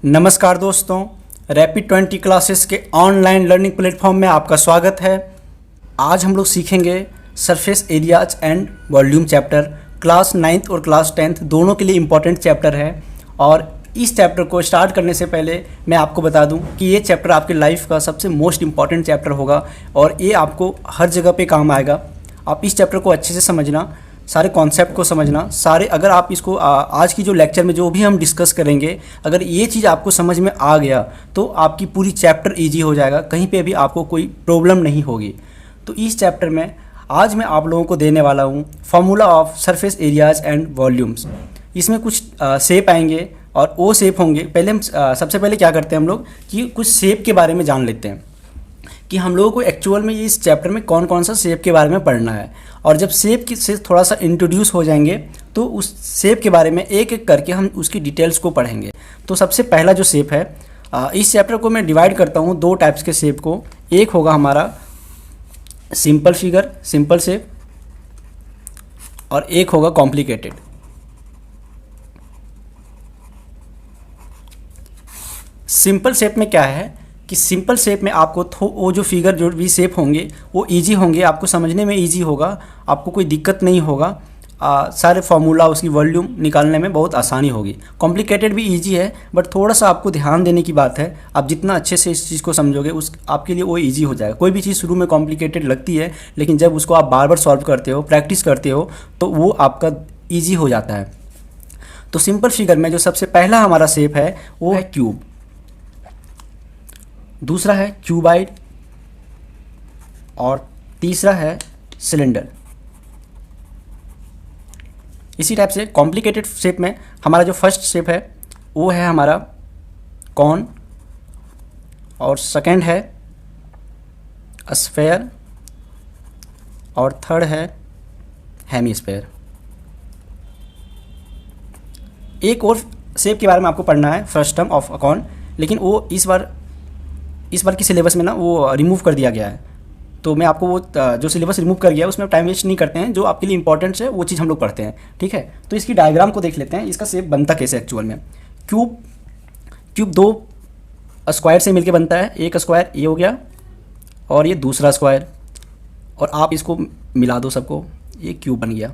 नमस्कार दोस्तों, rapid 20 classes के ऑनलाइन लर्निंग प्लेटफॉर्म में आपका स्वागत है। आज हम लोग सीखेंगे surface areas and volume chapter. Class 9th और क्लास 10th दोनों के लिए इम्पॉर्टेंट चैप्टर है। और इस चैप्टर को स्टार्ट करने से पहले मैं आपको बता दूं कि ये चैप्टर आपकी लाइफ का सबसे मोस्ट इम्पॉर्टेंट चैप्टर होगा और ये आपको हर जगह पे काम आएगा। आप इस चैप्टर को अच्छे से समझना, सारे कॉन्सेप्ट को समझना, सारे अगर आप इसको आज की जो लेक्चर में जो भी हम डिस्कस करेंगे, अगर ये चीज़ आपको समझ में आ गया तो आपकी पूरी चैप्टर इजी हो जाएगा, कहीं पे भी आपको कोई प्रॉब्लम नहीं होगी। तो इस चैप्टर में आज मैं आप लोगों को देने वाला हूँ formula of surface areas and volumes. इसमें कुछ शेप आएंगे और वो शेप होंगे। पहले हम सबसे पहले क्या करते हैं हम लोग कि कुछ शेप के बारे में जान लेते हैं कि हम लोगों को एक्चुअल में इस चैप्टर में कौन कौन सा शेप के बारे में पढ़ना है। और जब शेप से थोड़ा सा इंट्रोड्यूस हो जाएंगे तो उस शेप के बारे में एक एक करके हम उसकी डिटेल्स को पढ़ेंगे। तो सबसे पहला जो शेप है, इस चैप्टर को मैं डिवाइड करता हूँ दो टाइप्स के शेप को। एक होगा हमारा सिंपल फिगर, सिंपल शेप, और एक होगा कॉम्प्लिकेटेड। सिंपल शेप में क्या है कि सिंपल शेप में आपको वो जो फिगर जो भी शेप होंगे वो इजी होंगे, आपको समझने में इजी होगा, आपको कोई दिक्कत नहीं होगा। सारे फार्मूला उसकी वॉल्यूम निकालने में बहुत आसानी होगी। कॉम्प्लिकेटेड भी इजी है बट थोड़ा सा आपको ध्यान देने की बात है। आप जितना अच्छे से इस चीज़ को समझोगे उस आपके लिए वो इजी हो जाएगा। कोई भी चीज़ शुरू में कॉम्प्लिकेटेड लगती है लेकिन जब उसको आप बार बार सॉल्व करते हो, प्रैक्टिस करते हो, तो वो आपका ईजी हो जाता है। तो सिंपल फिगर में जो सबसे पहला हमारा शेप है वो है क्यूब, दूसरा है क्यूबाइड और तीसरा है सिलेंडर। इसी टाइप से कॉम्प्लिकेटेड शेप में हमारा जो फर्स्ट शेप है वो है हमारा कॉन, और सेकंड है स्फेयर, और थर्ड है हेमीस्फेयर। एक और शेप के बारे में आपको पढ़ना है, फर्स्ट टर्म ऑफ कॉन, लेकिन वो इस बार की सिलेबस में ना वो रिमूव कर दिया गया है। तो मैं आपको वो जो सिलेबस रिमूव कर गया है उसमें टाइम वेस्ट नहीं करते हैं, जो आपके लिए इंपॉर्टेंट है वो चीज़ हम लोग पढ़ते हैं, ठीक है। तो इसकी डायग्राम को देख लेते हैं, इसका शेप बनता कैसे एक्चुअल में। क्यूब दो स्क्वायर से मिलके बनता है। एक स्क्वायर ये हो गया और ये दूसरा स्क्वायर, और आप इसको मिला दो सबको, ये क्यूब बन गया।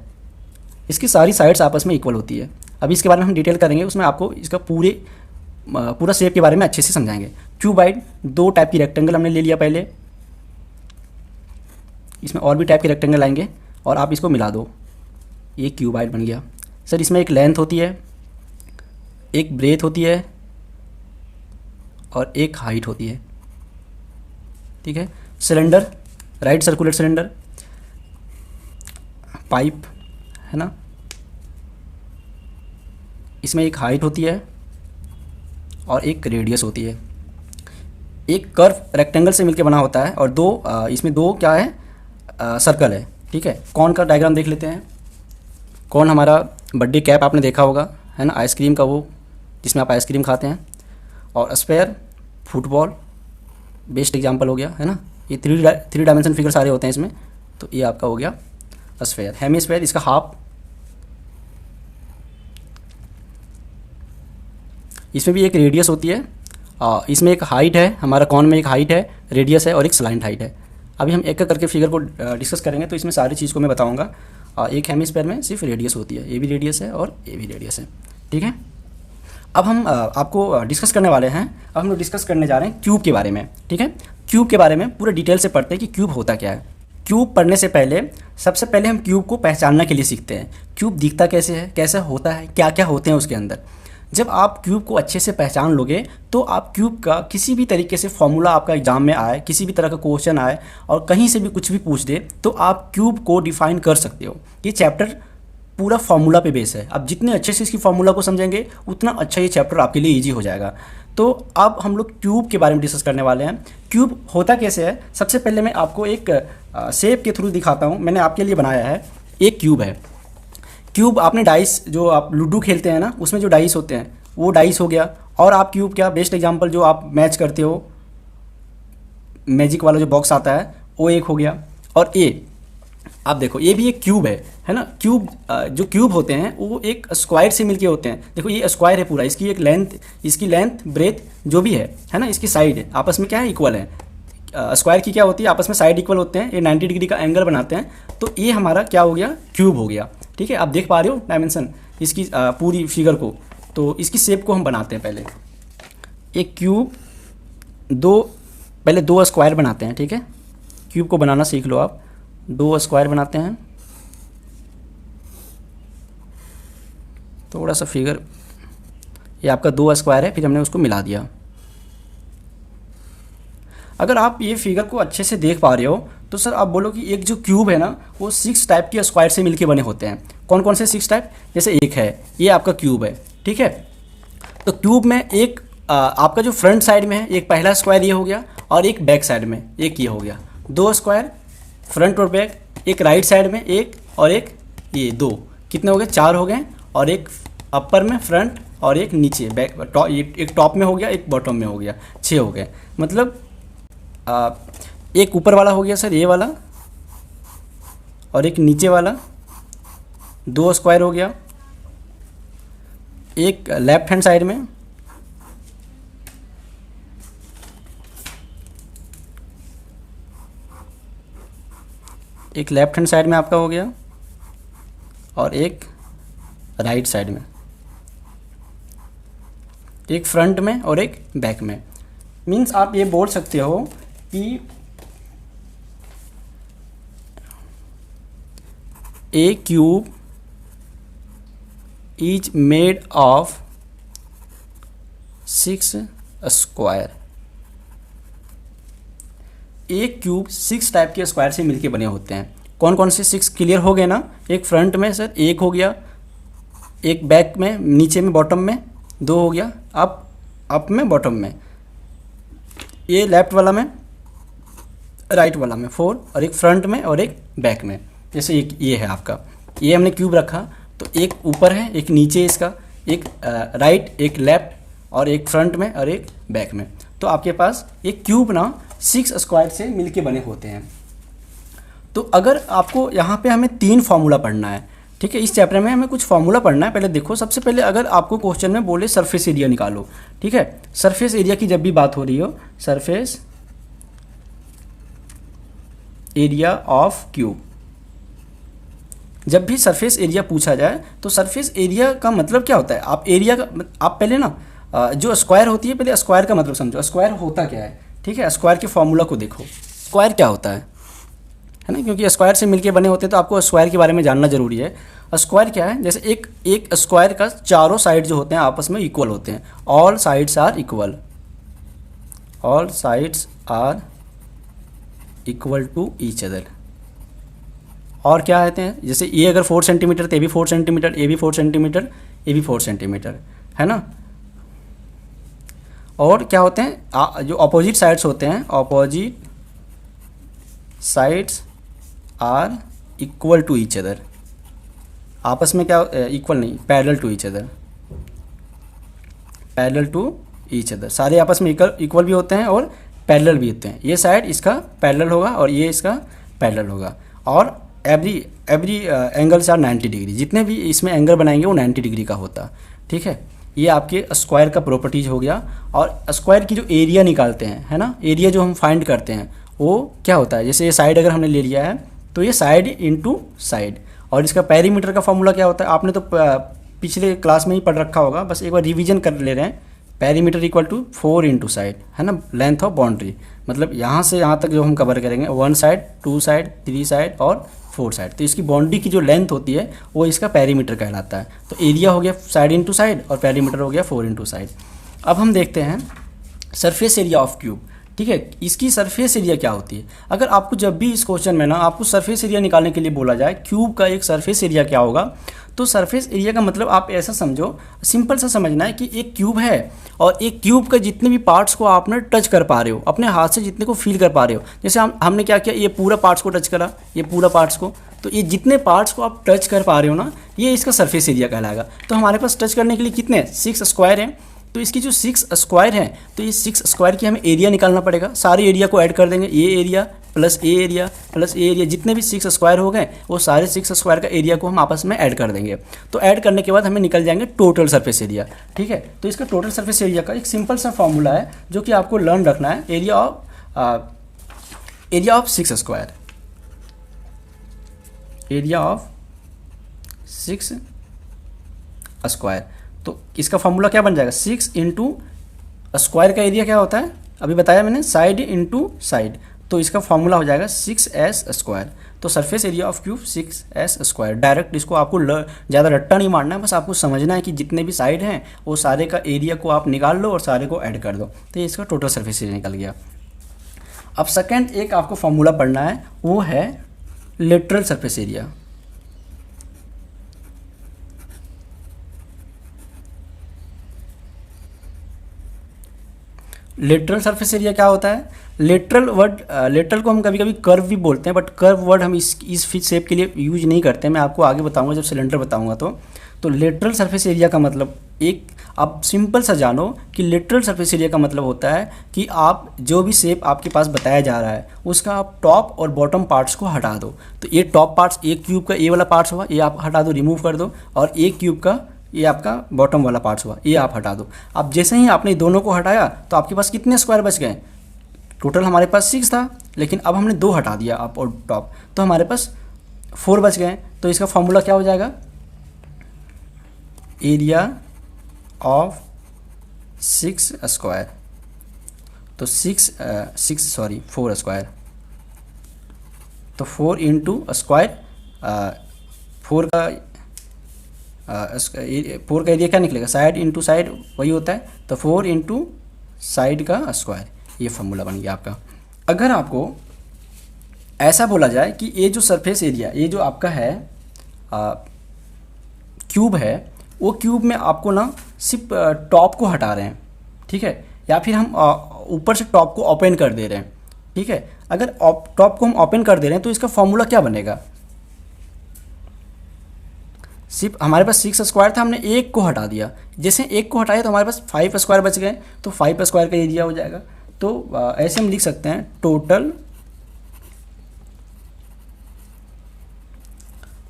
इसकी सारी साइड्स आपस में इक्वल होती है। अभी इसके बारे में हम डिटेल करेंगे, उसमें आपको इसका पूरा शेप के बारे में अच्छे से समझाएंगे। क्यूबाइड दो टाइप की रेक्टेंगल हमने ले लिया पहले, इसमें और भी टाइप के रेक्टेंगल आएंगे और आप इसको मिला दो, ये क्यूबाइड बन गया। सर इसमें एक लेंथ होती है, एक ब्रेथ होती है और एक हाइट होती है, ठीक है। Cylinder, right circular cylinder, pipe है ना, इसमें एक हाइट होती है और एक रेडियस होती है। एक कर्व रेक्टेंगल से मिलकर बना होता है और इसमें दो क्या है, सर्कल है, ठीक है। कॉन का डायग्राम देख लेते हैं। कॉन हमारा बर्थडे कैप आपने देखा होगा, है ना, आइसक्रीम का, वो जिसमें आप आइसक्रीम खाते हैं। और स्फेयर फुटबॉल, बेस्ट एग्जांपल हो गया, है ना। ये थ्री डायमेंशन फिगर सारे होते हैं इसमें, तो ये आपका हो गया स्फेयर। हेमीस्फेयर इसका हाफ, इसमें भी एक रेडियस होती है, इसमें एक हाइट है, हमारा कॉन में एक हाइट है, रेडियस है और एक स्लाइंट हाइट है। अभी हम एक एक करके फिगर को डिस्कस करेंगे तो इसमें सारी चीज़ को मैं बताऊंगा। एक हेमिस्फीयर में सिर्फ रेडियस होती है, ये भी रेडियस है और ये भी रेडियस है, ठीक है। अब हम आपको डिस्कस करने वाले हैं, अब हम लोग डिस्कस करने जा रहे हैं क्यूब के बारे में, ठीक है। क्यूब के बारे में पूरे डिटेल से पढ़ते हैं कि क्यूब होता क्या है। क्यूब पढ़ने से पहले सबसे पहले हम क्यूब को पहचानने के लिए सीखते हैं। क्यूब दिखता कैसे है, कैसा होता है, क्या क्या होते हैं उसके अंदर। जब आप क्यूब को अच्छे से पहचान लोगे तो आप क्यूब का किसी भी तरीके से फॉर्मूला आपका एग्जाम में आए, किसी भी तरह का क्वेश्चन आए और कहीं से भी कुछ भी पूछ दे तो आप क्यूब को डिफाइन कर सकते हो। ये चैप्टर पूरा फार्मूला पे बेस है। आप जितने अच्छे से इसकी फार्मूला को समझेंगे उतना अच्छा ये चैप्टर आपके लिए ईजी हो जाएगा। तो अब हम लोग क्यूब के बारे में डिस्कस करने वाले हैं। क्यूब होता कैसे है, सबसे पहले मैं आपको एक शेप के थ्रू दिखाता हूँ। मैंने आपके लिए बनाया है, एक क्यूब है। क्यूब आपने डाइस, जो आप लूडो खेलते हैं ना, उसमें जो डाइस होते हैं वो डाइस हो गया। और आप क्यूब क्या, बेस्ट एग्जांपल जो आप मैच करते हो, मैजिक वाला जो बॉक्स आता है वो एक हो गया। और आप देखो ये भी एक क्यूब है ना। क्यूब जो क्यूब होते हैं वो एक स्क्वायर से मिलके होते हैं। देखो ये स्क्वायर है पूरा, इसकी एक लेंथ, इसकी लेंथ ब्रेथ जो भी है ना, इसकी साइड आपस में क्या है, इक्वल है। स्क्वायर की क्या होती है, आपस में साइड इक्वल होते हैं, ये 90 डिग्री का एंगल बनाते हैं। तो ये हमारा क्या हो गया, क्यूब हो गया। ठीक है, आप देख पा रहे हो डायमेंशन इसकी पूरी फिगर को। तो इसकी शेप को हम बनाते हैं। पहले एक क्यूब पहले दो स्क्वायर बनाते हैं। ठीक है, क्यूब को बनाना सीख लो आप। दो स्क्वायर बनाते हैं। थोड़ा सा फिगर, ये आपका दो स्क्वायर है, फिर हमने उसको मिला दिया। अगर आप ये फिगर को अच्छे से देख पा रहे हो तो सर आप बोलो कि एक जो क्यूब है ना वो 6 टाइप के स्क्वायर से मिलके बने होते हैं। कौन कौन से 6 टाइप, जैसे एक है ये आपका क्यूब है। ठीक है, तो क्यूब में एक आपका जो फ्रंट साइड में है, एक पहला स्क्वायर ये हो गया, और एक बैक साइड में एक ये हो गया। दो स्क्वायर फ्रंट और बैक, एक राइट साइड में एक, और एक ये दो, कितने हो गए, 4 हो गए। और एक अपर में फ्रंट, और एक नीचे बैक, एक टॉप में हो गया, एक बॉटम में हो गया, 6 हो गए। मतलब एक ऊपर वाला हो गया सर ये वाला, और एक नीचे वाला, 2 स्क्वायर हो गया। एक लेफ्ट हैंड साइड में, एक लेफ्ट हैंड साइड में आपका हो गया, और एक राइट साइड में, एक फ्रंट में और एक बैक में। मीन्स आप ये बोल सकते हो कि a cube is made of 6 square. एक क्यूब 6 टाइप के स्क्वायर से मिलके बने होते हैं। कौन कौन से 6 क्लियर हो गए ना, एक फ्रंट में सर एक हो गया, एक बैक में, नीचे में बॉटम में 2 हो गया, अप में बॉटम में, ये लेफ्ट वाला में, राइट वाला में 4, और एक फ्रंट में और एक बैक में। जैसे ये है आपका, ये हमने क्यूब रखा तो एक ऊपर है, एक नीचे इसका, एक राइट, एक लेफ्ट, और एक फ्रंट में और एक बैक में। तो आपके पास ये क्यूब ना 6 स्क्वायर से मिलके बने होते हैं। तो अगर आपको यहाँ पे हमें 3 फार्मूला पढ़ना है। ठीक है, इस चैप्टर में हमें कुछ फार्मूला पढ़ना है। पहले देखो, सबसे पहले अगर आपको क्वेश्चन में बोले सरफेस एरिया निकालो, ठीक है, सरफेस एरिया की जब भी बात हो रही हो, सरफेस एरिया ऑफ क्यूब, जब भी सरफेस एरिया पूछा जाए तो सरफेस एरिया का मतलब क्या होता है, आप एरिया का, आप पहले ना जो स्क्वायर होती है, पहले स्क्वायर का मतलब समझो, स्क्वायर होता क्या है। ठीक है, स्क्वायर के फॉर्मूला को देखो, स्क्वायर क्या होता है ना, क्योंकि स्क्वायर से मिलके बने होते हैं तो आपको स्क्वायर के बारे में जानना जरूरी है। स्क्वायर क्या है, जैसे एक स्क्वायर का चारों साइड जो होते हैं आपस में इक्वल होते हैं, all sides are equal, all sides are equal to each other. और क्या कहते हैं, जैसे ये अगर 4 सेंटीमीटर तो ये भी 4 सेंटीमीटर, ये भी 4 सेंटीमीटर, ये भी 4 सेंटीमीटर, है ना। और क्या होते हैं, जो अपोजिट साइड्स होते हैं, opposite sides are equal to each other. आपस में क्या, इक्वल नहीं, parallel to each other, parallel to each other. सारे आपस में इक्वल भी होते हैं और पैरेलल भी होते हैं। ये साइड इसका पैरेलल होगा और ये इसका पैरेलल होगा। और एवरी एंगल्स आर 90 डिग्री, जितने भी इसमें एंगल बनाएंगे वो 90 डिग्री का होता। ठीक है, ये आपके स्क्वायर का प्रॉपर्टीज हो गया। और स्क्वायर की जो एरिया निकालते हैं, है ना, एरिया जो हम फाइंड करते हैं वो क्या होता है, जैसे ये साइड अगर हमने ले लिया है तो ये साइड इंटू साइड। और इसका पेरीमीटर का फॉर्मूला क्या होता है, आपने तो पिछले क्लास में ही पढ़ रखा होगा, बस एक बार रिवीजन कर ले रहे हैं। Perimeter equal to 4 into side, है ना, लेंथ ऑफ बाउंड्री, मतलब यहाँ से यहाँ तक जो हम कवर करेंगे, 1 साइड, 2 साइड, 3 साइड और 4 साइड। तो इसकी बाउंड्री की जो लेंथ होती है वो इसका पेरीमीटर कहलाता है। तो एरिया हो गया साइड इंटू साइड और पेरीमीटर हो गया 4 इंटू साइड। अब हम देखते हैं सरफेस एरिया ऑफ क्यूब। ठीक है, इसकी सरफेस एरिया क्या होती है। अगर आपको जब भी इस क्वेश्चन में ना आपको सरफेस एरिया निकालने के लिए बोला जाए क्यूब का एक सरफेस एरिया क्या होगा, तो सरफेस एरिया का मतलब आप ऐसा समझो, सिंपल सा समझना है कि एक क्यूब है और एक क्यूब का जितने भी पार्ट्स को आपने टच कर पा रहे हो, अपने हाथ से जितने को फील कर पा रहे हो। जैसे हमने क्या किया, ये पूरा पार्ट्स को टच करा, ये पूरा पार्ट्स को, तो ये जितने पार्ट्स को आप टच कर पा रहे हो ना, ये इसका सरफेस एरिया कहलाएगा। तो हमारे पास टच करने के लिए कितने 6 स्क्वायर हैं, तो इसकी जो 6 स्क्वायर है, तो ये 6 स्क्वायर की हमें एरिया निकालना पड़ेगा। सारे एरिया को ऐड कर देंगे, ये एरिया, प्लस ए एरिया जितने भी 6 स्क्वायर हो गए वो सारे 6 स्क्वायर का एरिया को हम आपस में ऐड कर देंगे। तो ऐड करने के बाद हमें निकल जाएंगे टोटल सरफेस एरिया। ठीक है, तो इसका टोटल सरफेस एरिया का एक सिंपल सा फॉर्मूला है जो कि आपको लर्न रखना है। Area of 6 square, area of 6 square. तो इसका फॉर्मूला क्या बन जाएगा, 6 इंटू स्क्वायर का एरिया क्या होता है अभी बताया मैंने, साइड इंटू साइड। तो इसका फॉर्मूला हो जाएगा 6s स्क्वायर। तो surface area of cube 6s square. Direct इसको आपको ज़्यादा रट्टा नहीं मारना है, बस आपको समझना है कि जितने भी साइड हैं वो सारे का एरिया को आप निकाल लो और सारे को ऐड कर दो, तो इसका टोटल सरफेस एरिया निकल गया। अब सेकेंड एक आपको फॉर्मूला पढ़ना है, वो है lateral surface area. Lateral surface area क्या होता है, लेटरल को हम कभी कभी कर्व भी बोलते हैं, बट कर्व वर्ड हम इस शेप के लिए यूज नहीं करते हैं। मैं आपको आगे बताऊंगा जब सिलेंडर बताऊंगा। तो लेटरल सरफेस एरिया का मतलब एक आप सिंपल सा जानो कि लेटरल सरफेस एरिया का मतलब होता है कि आप जो भी शेप आपके पास बताया जा रहा है उसका आप टॉप और बॉटम पार्ट्स को हटा दो। तो ये टॉप पार्ट्स, एक क्यूब का ये वाला पार्ट्स हुआ, ये आप हटा दो, रिमूव कर दो, और एक क्यूब का ये आपका बॉटम वाला पार्ट्स हुआ, ये आप हटा दो। अब जैसे ही आपने दोनों को हटाया तो आपके पास कितने स्क्वायर बच गए, टोटल हमारे पास 6 था, लेकिन अब हमने 2 हटा दिया अप और टॉप, तो हमारे पास 4 बच गए। तो इसका फॉर्मूला क्या हो जाएगा, एरिया ऑफ 6 स्क्वायर। तो 4 स्क्वायर, तो 4 इंटू स्क्वायर, 4 का एरिया क्या निकलेगा, साइड इंटू साइड वही होता है, तो 4 इंटू साइड का स्क्वायर, ये फॉर्मूला बन गया आपका। अगर आपको ऐसा बोला जाए कि ये जो सरफेस एरिया, ये जो आपका है क्यूब है, वो क्यूब में आपको ना सिर्फ टॉप को हटा रहे हैं, ठीक है, या फिर हम ऊपर से टॉप को ओपन कर दे रहे हैं, ठीक है। अगर टॉप को हम ओपन कर दे रहे हैं तो इसका फॉर्मूला क्या बनेगा, सिर्फ हमारे पास 6 स्क्वायर था, हमने एक को हटा दिया, जैसे एक को हटाया तो हमारे पास 5 स्क्वायर बच गए, तो 5 स्क्वायर का एरिया हो जाएगा। तो ऐसे हम लिख सकते हैं total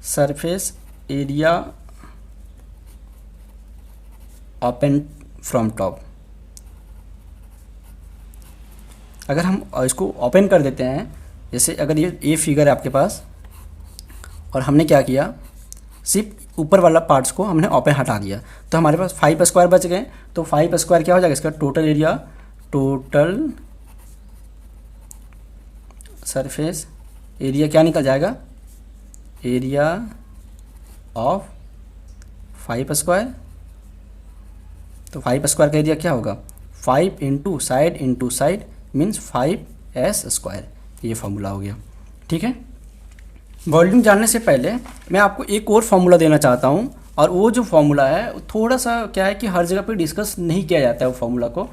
surface area open from top. अगर हम इसको ओपन कर देते हैं, जैसे अगर ये फिगर है आपके पास और हमने क्या किया, सिर्फ ऊपर वाला पार्ट्स को हमने ओपन हटा दिया, तो हमारे पास 5 स्क्वायर बच गए। तो 5 स्क्वायर क्या हो जाएगा, इसका total area, total surface area क्या निकल जाएगा, एरिया ऑफ 5 स्क्वायर। तो 5 स्क्वायर का एरिया क्या होगा, 5 into side means 5s square, ये फॉर्मूला हो गया, ठीक है। वॉल्यूम जानने से पहले मैं आपको एक और फॉर्मूला देना चाहता हूँ, और वो जो फॉर्मूला है थोड़ा सा क्या है कि हर जगह पे डिस्कस नहीं किया जाता है वो फॉर्मूला को,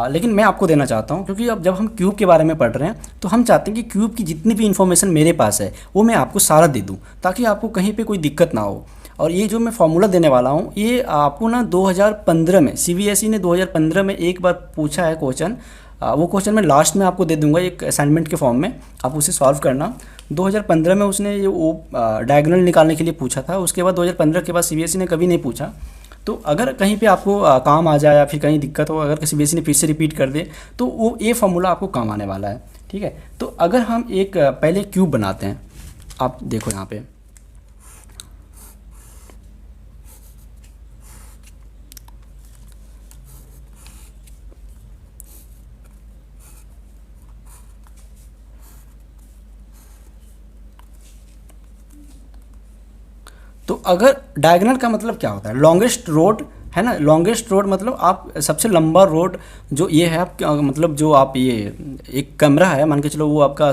लेकिन मैं आपको देना चाहता हूँ, क्योंकि अब जब हम क्यूब के बारे में पढ़ रहे हैं तो हम चाहते हैं कि क्यूब की जितनी भी इन्फॉर्मेशन मेरे पास है वो मैं आपको सारा दे दूँ, ताकि आपको कहीं पे कोई दिक्कत ना हो। और ये जो मैं फॉर्मूला देने वाला हूँ ये आपको ना 2015 में CBSE ने 2015 में एक बार पूछा है क्वेश्चन, वो क्वेश्चन मैं लास्ट में आपको दे दूंगा एक असाइनमेंट के फॉर्म में, आप उसे सॉल्व करना। 2015 में उसने ये वो डायगोनल निकालने के लिए पूछा था, उसके बाद 2015 के बाद CBSE ने कभी नहीं पूछा। तो अगर कहीं पे आपको काम आ जाए या फिर कहीं दिक्कत हो, अगर CBSE ने फिर से रिपीट कर दे तो वो ये फॉर्मूला आपको काम आने वाला है, ठीक है। तो अगर हम एक पहले क्यूब बनाते हैं, आप देखो यहाँ पे, तो अगर डायगोनल का मतलब क्या होता है, लॉन्गेस्ट रोड है ना, लॉन्गेस्ट रोड मतलब आप सबसे लंबा रोड जो ये है आप मतलब जो आप ये एक कमरा है मान के चलो वो आपका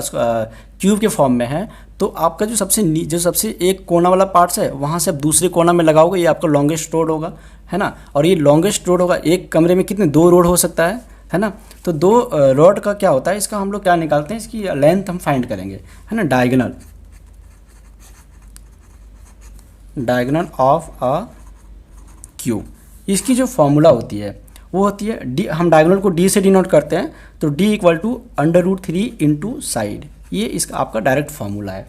क्यूब के फॉर्म में है, तो आपका जो सबसे एक कोना वाला पार्ट्स है वहाँ से आप दूसरे कोना में लगाओगे, ये आपका लॉन्गेस्ट रोड होगा, है ना। और ये लॉन्गेस्ट रोड होगा, एक कमरे में कितने 2 रोड हो सकता है ना। तो 2 रोड का क्या होता है, इसका हम लोग क्या निकालते हैं, इसकी लेंथ हम फाइंड करेंगे, है ना। डायगोनल ऑफ अ क्यूब, इसकी जो फॉर्मूला होती है वो होती है डी, हम डायगोनल को डी से डिनोट करते हैं, तो D equal to √3 into side, ये इसका आपका डायरेक्ट फार्मूला है,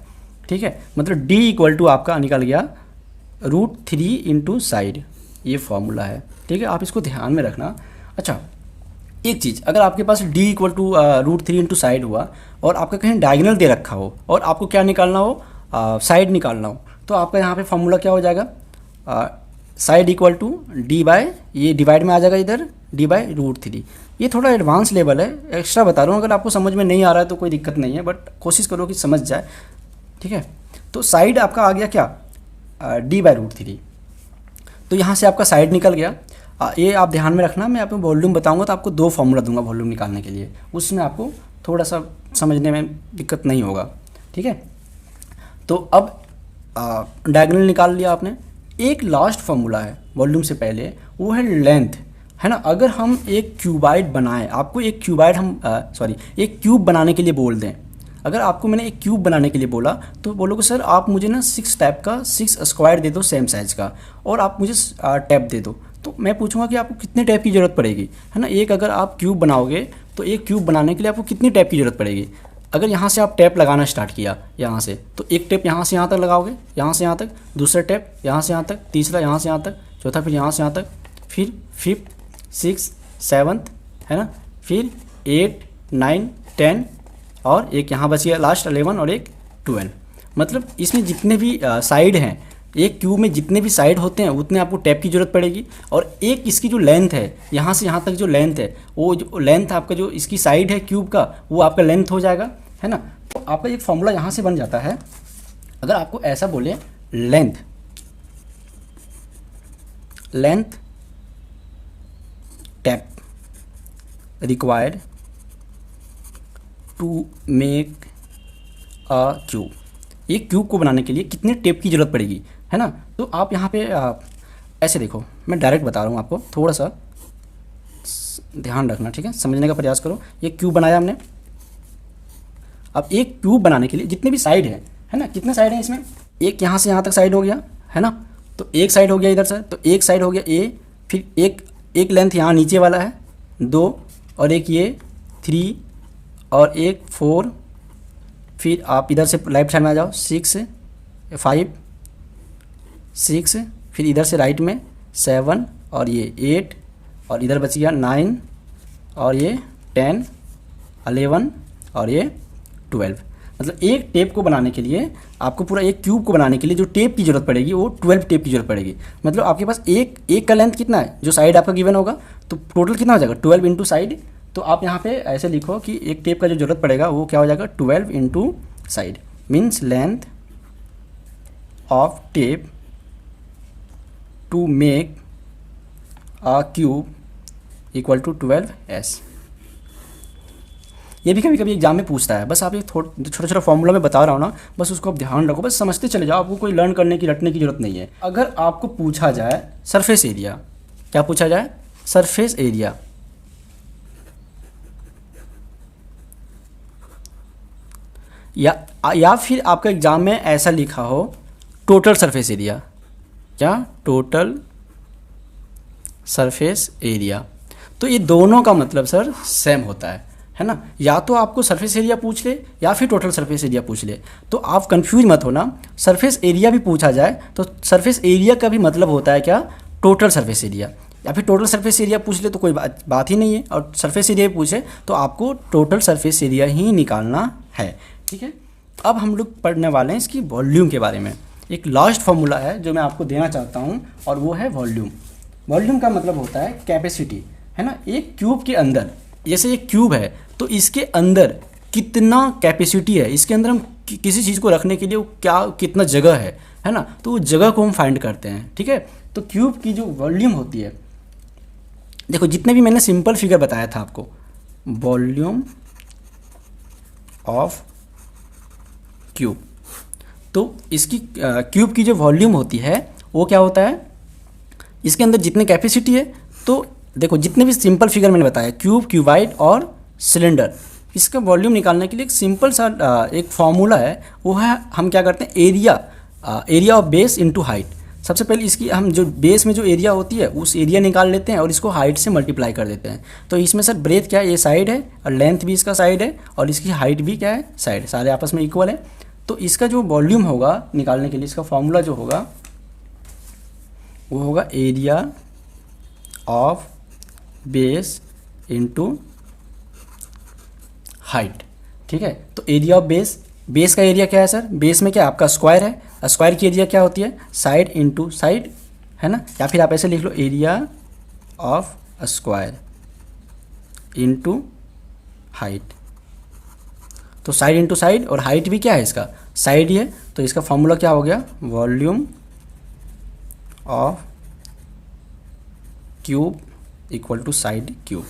ठीक है। मतलब d इक्वल टू आपका निकल गया √3 इंटू साइड, ये फार्मूला है, ठीक है। आप इसको ध्यान में रखना। अच्छा, एक चीज़, अगर आपके पास d equal to √3 into side हुआ और आपका कहीं डायगोनल दे रखा हो और आपको क्या निकालना हो, साइड निकालना हो, तो आपका यहाँ पे फॉर्मूला क्या हो जाएगा, side equal to d by, ये डिवाइड में आ जाएगा इधर d बाय √3। ये थोड़ा एडवांस लेवल है, एक्स्ट्रा बता रहा हूँ, अगर आपको समझ में नहीं आ रहा है तो कोई दिक्कत नहीं है, बट कोशिश करो कि समझ जाए, ठीक है। तो साइड आपका आ गया क्या, d बाय √3। तो यहाँ से आपका साइड निकल गया। ये आप ध्यान में रखना, मैं आपको वॉल्यूम बताऊंगा तो आपको 2 फार्मूला दूंगा वॉल्यूम निकालने के लिए, उसमें आपको थोड़ा सा समझने में दिक्कत नहीं होगा, ठीक है। तो अब डायगोनल निकाल लिया आपने। एक लास्ट फार्मूला है वॉल्यूम से पहले, वो है लेंथ, है ना। अगर हम एक क्यूबाइड बनाएं, आपको एक क्यूबाइड एक क्यूब बनाने के लिए बोल दें, अगर आपको मैंने एक क्यूब बनाने के लिए बोला तो बोलोगे सर आप मुझे ना 6 टाइप का 6 स्क्वायर दे दो सेम साइज़ का, और आप मुझे टैप दे दो, तो मैं पूछूंगा कि आपको कितने टैप की ज़रूरत पड़ेगी, है ना। एक अगर आप क्यूब बनाओगे तो एक क्यूब बनाने के लिए आपको कितनी टैप की ज़रूरत पड़ेगी। अगर यहाँ से आप टैप लगाना स्टार्ट किया यहाँ से, तो एक टैप यहाँ से यहाँ तक लगाओगे, यहाँ से यहाँ तक, दूसरा टैप यहाँ से यहाँ तक, तीसरा यहाँ से यहाँ तक, चौथा फिर यहाँ से यहाँ तक, फिर 5th 6th 7th, है ना, फिर 8 9 10 और एक यहाँ बच गया लास्ट 11 और एक 12। मतलब इसमें जितने भी साइड हैं, एक क्यूब में जितने भी साइड होते हैं उतने आपको टैप की ज़रूरत पड़ेगी। और एक इसकी जो लेंथ है, यहाँ से यहाँ तक जो लेंथ है, वो जो लेंथ आपका जो इसकी साइड है क्यूब का, वो आपका लेंथ हो जाएगा, है ना। तो आपका एक फॉर्मूला यहाँ से बन जाता है। अगर आपको ऐसा बोले length tape required to make a cube, एक क्यूब को बनाने के लिए कितने टेप की ज़रूरत पड़ेगी, है ना। तो आप यहाँ पे ऐसे देखो, मैं डायरेक्ट बता रहा हूँ आपको, थोड़ा सा ध्यान रखना, ठीक है, समझने का प्रयास करो। ये क्यूब बनाया हमने। अब एक क्यूब बनाने के लिए जितने भी साइड है ना, कितने साइड हैं इसमें, एक यहाँ से यहाँ तक साइड हो गया, है ना। तो एक साइड हो गया इधर से, तो एक साइड हो गया ए, फिर एक लेंथ यहाँ नीचे वाला है 2, और एक ये 3 और एक 4, फिर आप इधर से लेफ्ट साइड में आ जाओ 6 5 6, फिर इधर से राइट में 7 और ये 8, और इधर बच गया 9 और ये 10 11 और ये 12। मतलब एक टेप को बनाने के लिए आपको, पूरा एक क्यूब को बनाने के लिए जो टेप की ज़रूरत पड़ेगी वो 12 टेप की ज़रूरत पड़ेगी। मतलब आपके पास एक का लेंथ कितना है, जो साइड आपका गिवन होगा, तो टोटल कितना हो जाएगा 12 इंटू साइड। तो आप यहाँ पे ऐसे लिखो कि एक टेप का जो ज़रूरत पड़ेगा वो क्या हो जाएगा 12 into side, means length of tape to make a cube equal to 12s। ये भी कभी कभी एग्जाम में पूछता है, बस आप एक छोटा छोटा फॉर्मूला में बता रहा हूँ ना, बस उसको आप ध्यान रखो, बस समझते चले जाओ, आपको कोई लर्न करने की रटने की जरूरत नहीं है। अगर आपको पूछा जाए सरफेस एरिया, क्या पूछा जाए, सरफेस एरिया, या फिर आपका एग्जाम में ऐसा लिखा हो टोटल सरफेस एरिया, क्या टोटल सरफेस एरिया, तो ये दोनों का मतलब सर सेम होता है ना। या तो आपको सरफेस एरिया पूछ ले या फिर टोटल सरफेस एरिया पूछ ले, तो आप कंफ्यूज मत होना। सरफेस एरिया भी पूछा जाए तो सरफेस एरिया का भी मतलब होता है क्या, टोटल सरफेस एरिया, या फिर टोटल सरफेस एरिया पूछ ले तो कोई बात ही नहीं है, और सरफेस एरिया पूछे तो आपको टोटल सरफेस एरिया ही निकालना है, ठीक है। अब हम लोग पढ़ने वाले हैं इसकी वॉल्यूम के बारे में। एक लास्ट फार्मूला है जो मैं आपको देना चाहता हूँ, और वो है वॉल्यूम। वॉल्यूम का मतलब होता है कैपेसिटी, है ना। एक क्यूब के अंदर, जैसे एक क्यूब है तो इसके अंदर कितना कैपेसिटी है, इसके अंदर हम किसी चीज़ को रखने के लिए क्या कितना जगह है ना, तो वो जगह को हम फाइंड करते हैं, ठीक है। तो क्यूब की जो वॉल्यूम होती है, देखो जितने भी मैंने सिंपल फिगर बताया था आपको, वॉल्यूम ऑफ क्यूब, तो इसकी क्यूब की जो वॉल्यूम होती है वो क्या होता है, इसके अंदर जितने कैपेसिटी है, तो देखो जितने भी सिंपल फिगर मैंने बताया, क्यूब, क्यूबाइड और सिलेंडर, इसका वॉल्यूम निकालने के लिए एक सिंपल सा एक फॉर्मूला है, वो है हम क्या करते हैं area of base into height. सबसे पहले इसकी हम जो बेस में जो एरिया होती है उस एरिया निकाल लेते हैं और इसको हाइट से मल्टीप्लाई कर देते हैं। तो इसमें सर ब्रेथ क्या है, ये साइड है और लेंथ भी इसका साइड है और इसकी हाइट भी क्या है, साइड, सारे आपस में इक्वल है। तो इसका जो वॉल्यूम होगा निकालने के लिए इसका फॉर्मूला जो होगा वो होगा area of base into height. ठीक है, तो एरिया ऑफ बेस का एरिया क्या है सर, बेस में क्या आपका स्क्वायर है, स्क्वायर की एरिया क्या होती है, साइड इनटू साइड, है ना। या फिर आप ऐसे लिख लो area of square into height. तो साइड इनटू साइड और हाइट भी क्या है इसका, साइड ही है। तो इसका फॉर्मूला क्या हो गया, volume of cube equal to side cube.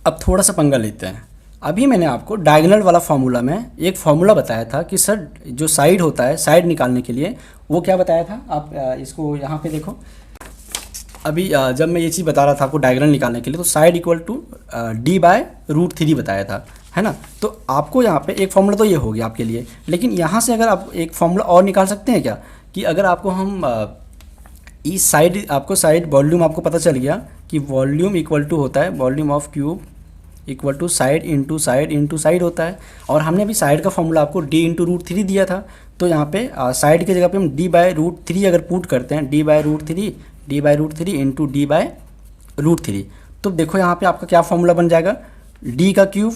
अब थोड़ा सा पंगा लेते हैं। अभी मैंने आपको डायगोनल वाला फार्मूला में एक फार्मूला बताया था कि सर जो साइड होता है, साइड निकालने के लिए वो क्या बताया था, आप इसको यहाँ पे देखो। अभी जब मैं ये चीज़ बता रहा था आपको डायगोनल निकालने के लिए, तो साइड इक्वल टू d/√3 बताया था, है ना। तो आपको यहाँ पे एक फार्मूला तो ये हो गया आपके लिए, लेकिन यहाँ से अगर आप एक फार्मूला और निकाल सकते हैं क्या, कि अगर आपको हम इस साइड, आपको साइड वॉल्यूम आपको पता चल गया कि वॉल्यूम इक्वल टू होता है volume of cube equal to side into side into side होता है। और हमने अभी साइड का फॉर्मूला आपको d/√3 दिया था। तो यहाँ पे साइड की जगह पे हम d/√3 अगर पुट करते हैं, d/√3 इंटू d/√3, तो देखो यहाँ पे आपका क्या फॉर्मूला बन जाएगा, d का क्यूब,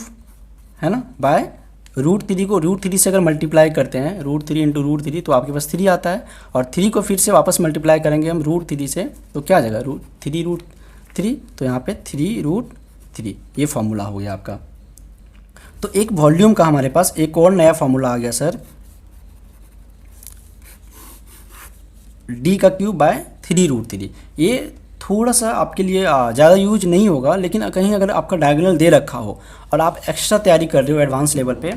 है ना, बाय √3 को √3 से अगर मल्टीप्लाई करते हैं, √3 इंटू √3, तो आपके पास 3 आता है। और 3 को फिर से वापस मल्टीप्लाई करेंगे हम √3 से, तो क्या आ जाएगा, √3, तो यहाँ पे 3√3, ये फार्मूला हो गया आपका। तो एक वॉल्यूम का हमारे पास एक और नया फार्मूला आ गया सर, d का क्यूब बाय 3√3। ये थोड़ा सा आपके लिए ज़्यादा यूज नहीं होगा, लेकिन कहीं अगर आपका डायगोनल दे रखा हो और आप एक्स्ट्रा तैयारी कर रहे हो एडवांस लेवल पे,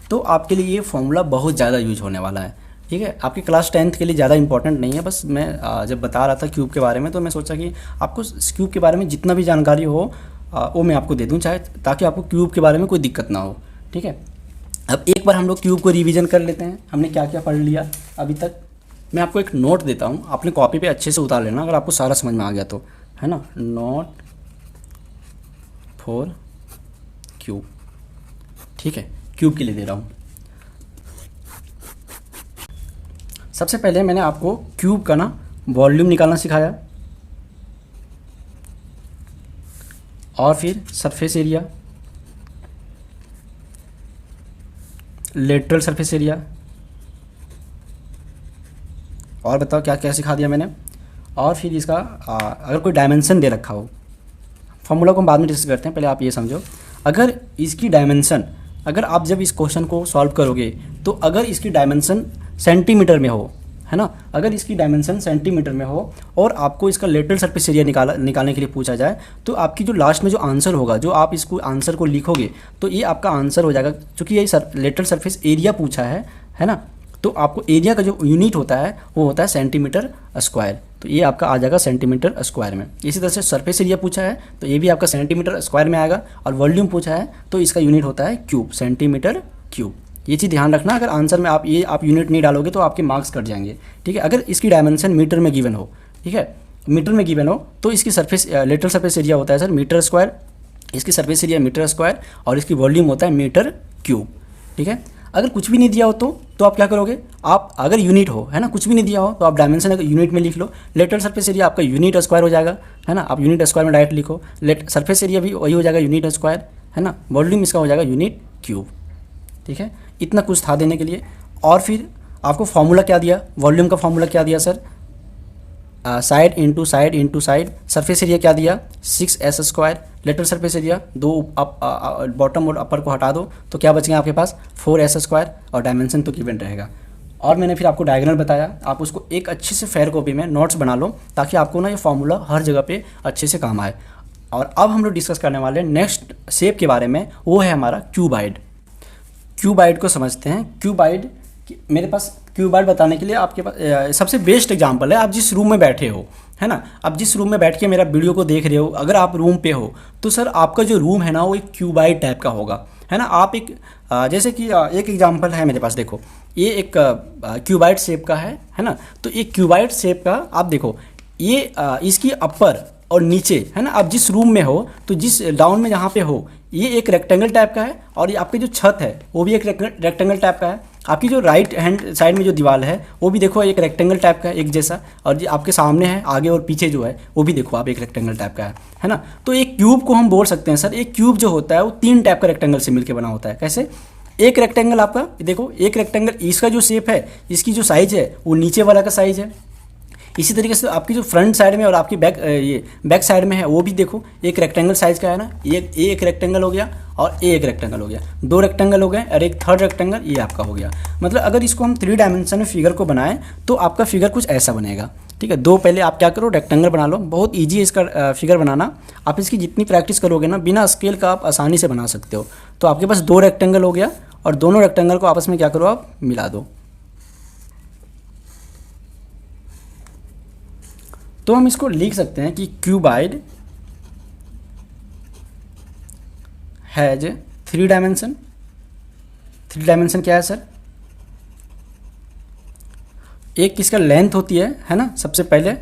तो आपके लिए ये फॉर्मूला बहुत ज़्यादा यूज होने वाला है। ठीक है, आपकी क्लास 10th के लिए ज़्यादा इंपॉर्टेंट नहीं है। बस मैं जब बता रहा था क्यूब के बारे में, तो मैं सोचा कि आपको क्यूब के बारे में जितना भी जानकारी हो वो मैं आपको दे दूँ, चाहे ताकि आपको क्यूब के बारे में कोई दिक्कत ना हो। ठीक है, अब एक बार हम लोग क्यूब को रिवीजन कर लेते हैं, हमने क्या क्या पढ़ लिया अभी तक। मैं आपको एक नोट देता हूँ, आपने कॉपी पे अच्छे से उतार लेना अगर आपको सारा समझ में आ गया तो, है ना। नोट फॉर क्यूब, ठीक है, क्यूब के लिए दे रहा हूँ। सबसे पहले मैंने आपको क्यूब का ना वॉल्यूम निकालना सिखाया, और फिर surface area, lateral surface area, और बताओ क्या क्या सिखा दिया मैंने। और फिर इसका अगर कोई डायमेंशन दे रखा हो, फॉर्मूला को हम बाद में डिस्कस करते हैं, पहले आप ये समझो। अगर इसकी डायमेंशन, अगर आप जब इस क्वेश्चन को सॉल्व करोगे, तो अगर इसकी डायमेंशन सेंटीमीटर में हो, है ना, अगर इसकी डायमेंशन सेंटीमीटर में हो और आपको इसका लेटरल सरफेस एरिया निकालने के लिए पूछा जाए, तो आपकी जो लास्ट में जो आंसर होगा, जो आप इसको आंसर को लिखोगे, तो ये आपका आंसर हो जाएगा। क्योंकि ये लेटरल सरफेस एरिया पूछा है ना, तो आपको एरिया का जो यूनिट होता है वो होता है सेंटीमीटर स्क्वायर, तो ये आपका आ जाएगा सेंटीमीटर स्क्वायर में। इसी तरह से सरफेस एरिया पूछा है तो ये भी आपका सेंटीमीटर स्क्वायर में आएगा, और वॉल्यूम पूछा है तो इसका यूनिट होता है क्यूब, सेंटीमीटर क्यूब। ये चीज़ ध्यान रखना, अगर आंसर में आप यूनिट नहीं डालोगे तो आपके मार्क्स कट जाएंगे। ठीक है, अगर इसकी डायमेंशन मीटर में गिवन हो, ठीक है, मीटर में गिवन हो, तो इसकी सरफेस लेटरल सरफेस एरिया होता है सर मीटर स्क्वायर, इसकी सरफेस एरिया मीटर स्क्वायर, और इसकी वॉल्यूम होता है मीटर क्यूब। ठीक है, अगर कुछ भी नहीं दिया हो तो आप क्या करोगे, आप अगर यूनिट हो, है ना, कुछ भी नहीं दिया हो तो आप डायमेंशन अगर यूनिट में लिख लो, लेटरल सरफेस एरिया आपका यूनिट स्क्वायर हो जाएगा, है ना, आप यूनिट स्क्वायर में डायरेक्ट लिखो, सरफेस एरिया भी वही हो जाएगा यूनिट स्क्वायर, है ना, वॉल्यूम इसका हो जाएगा यूनिट क्यूब। ठीक है, इतना कुछ था देने के लिए। और फिर आपको फॉर्मूला क्या दिया, वॉल्यूम का फॉर्मूला क्या दिया sir, side into side into side, surface area क्या दिया 6s square, lateral surface area दो बॉटम और अपर को हटा दो तो क्या बचेंगे आपके पास 4s स्क्वायर, और डायमेंशन तो गिवन रहेगा। और मैंने फिर आपको डायगोनल बताया, आप उसको एक अच्छे से फेयर कॉपी में नोट्स बना लो, ताकि आपको ना ये फॉर्मूला हर जगह पे अच्छे से काम आए। और अब हम लोग डिस्कस करने वाले हैं नेक्स्ट शेप के बारे में, वो है हमारा क्यूबाइड। क्यूबाइड को समझते हैं। क्यूबाइड मेरे पास क्यूबाइड बताने के लिए आपके पास सबसे बेस्ट एग्जांपल है, आप जिस रूम में बैठे हो, है ना, आप जिस रूम में बैठ के मेरा वीडियो को देख रहे हो, अगर आप रूम पे हो तो सर आपका जो रूम है ना वो एक क्यूबाइड टाइप का होगा। है ना। आप एक जैसे कि एक एग्जांपल है मेरे पास, देखो ये एक क्यूबाइड शेप का है ना। तो एक क्यूबाइड शेप का आप देखो, ये इसकी अपर और नीचे, है ना, आप जिस रूम में हो तो जिस डाउन में जहाँ पे हो, ये एक रेक्टेंगल टाइप का है, और ये आपकी जो छत है वो भी एक रेक्टेंगल टाइप का है। आपकी जो राइट हैंड साइड में जो दीवार है वो भी देखो एक रेक्टेंगल टाइप का है, एक जैसा। और जो आपके सामने है आगे और पीछे जो है वो भी देखो आप एक रेक्टेंगल टाइप का है ना। तो एक क्यूब को हम बोल सकते हैं सर, एक क्यूब जो होता है वो 3 टाइप का रेक्टेंगल से मिलकर बना होता है। कैसे? एक रेक्टेंगल आपका देखो, एक रेक्टेंगल इसका जो शेप है, इसकी जो साइज है वो नीचे वाला का साइज है। इसी तरीके से आपकी जो फ्रंट साइड में और आपकी बैक साइड में है वो भी देखो एक रेक्टेंगल साइज का है ना। ये एक रेक्टेंगल हो गया और ये एक रेक्टेंगल हो गया, 2 रेक्टेंगल हो गए, और एक थर्ड रेक्टेंगल ये आपका हो गया। मतलब अगर इसको हम 3 डायमेंशन में फिगर को बनाएं तो आपका फिगर कुछ ऐसा बनेगा। ठीक है, 2 पहले आप क्या करो, रेक्टेंगल बना लो। बहुत ईजी है इसका फिगर बनाना। आप इसकी जितनी प्रैक्टिस करोगे ना, बिना स्केल का आप आसानी से बना सकते हो। तो आपके पास 2 रेक्टेंगल हो गया, और दोनों रेक्टेंगल को आपस में क्या करो, आप मिला दो। तो हम इसको लिख सकते हैं कि क्यूबाइड हैज 3 डायमेंशन। 3 डायमेंशन क्या है सर? एक किसका लेंथ होती है ना। सबसे पहले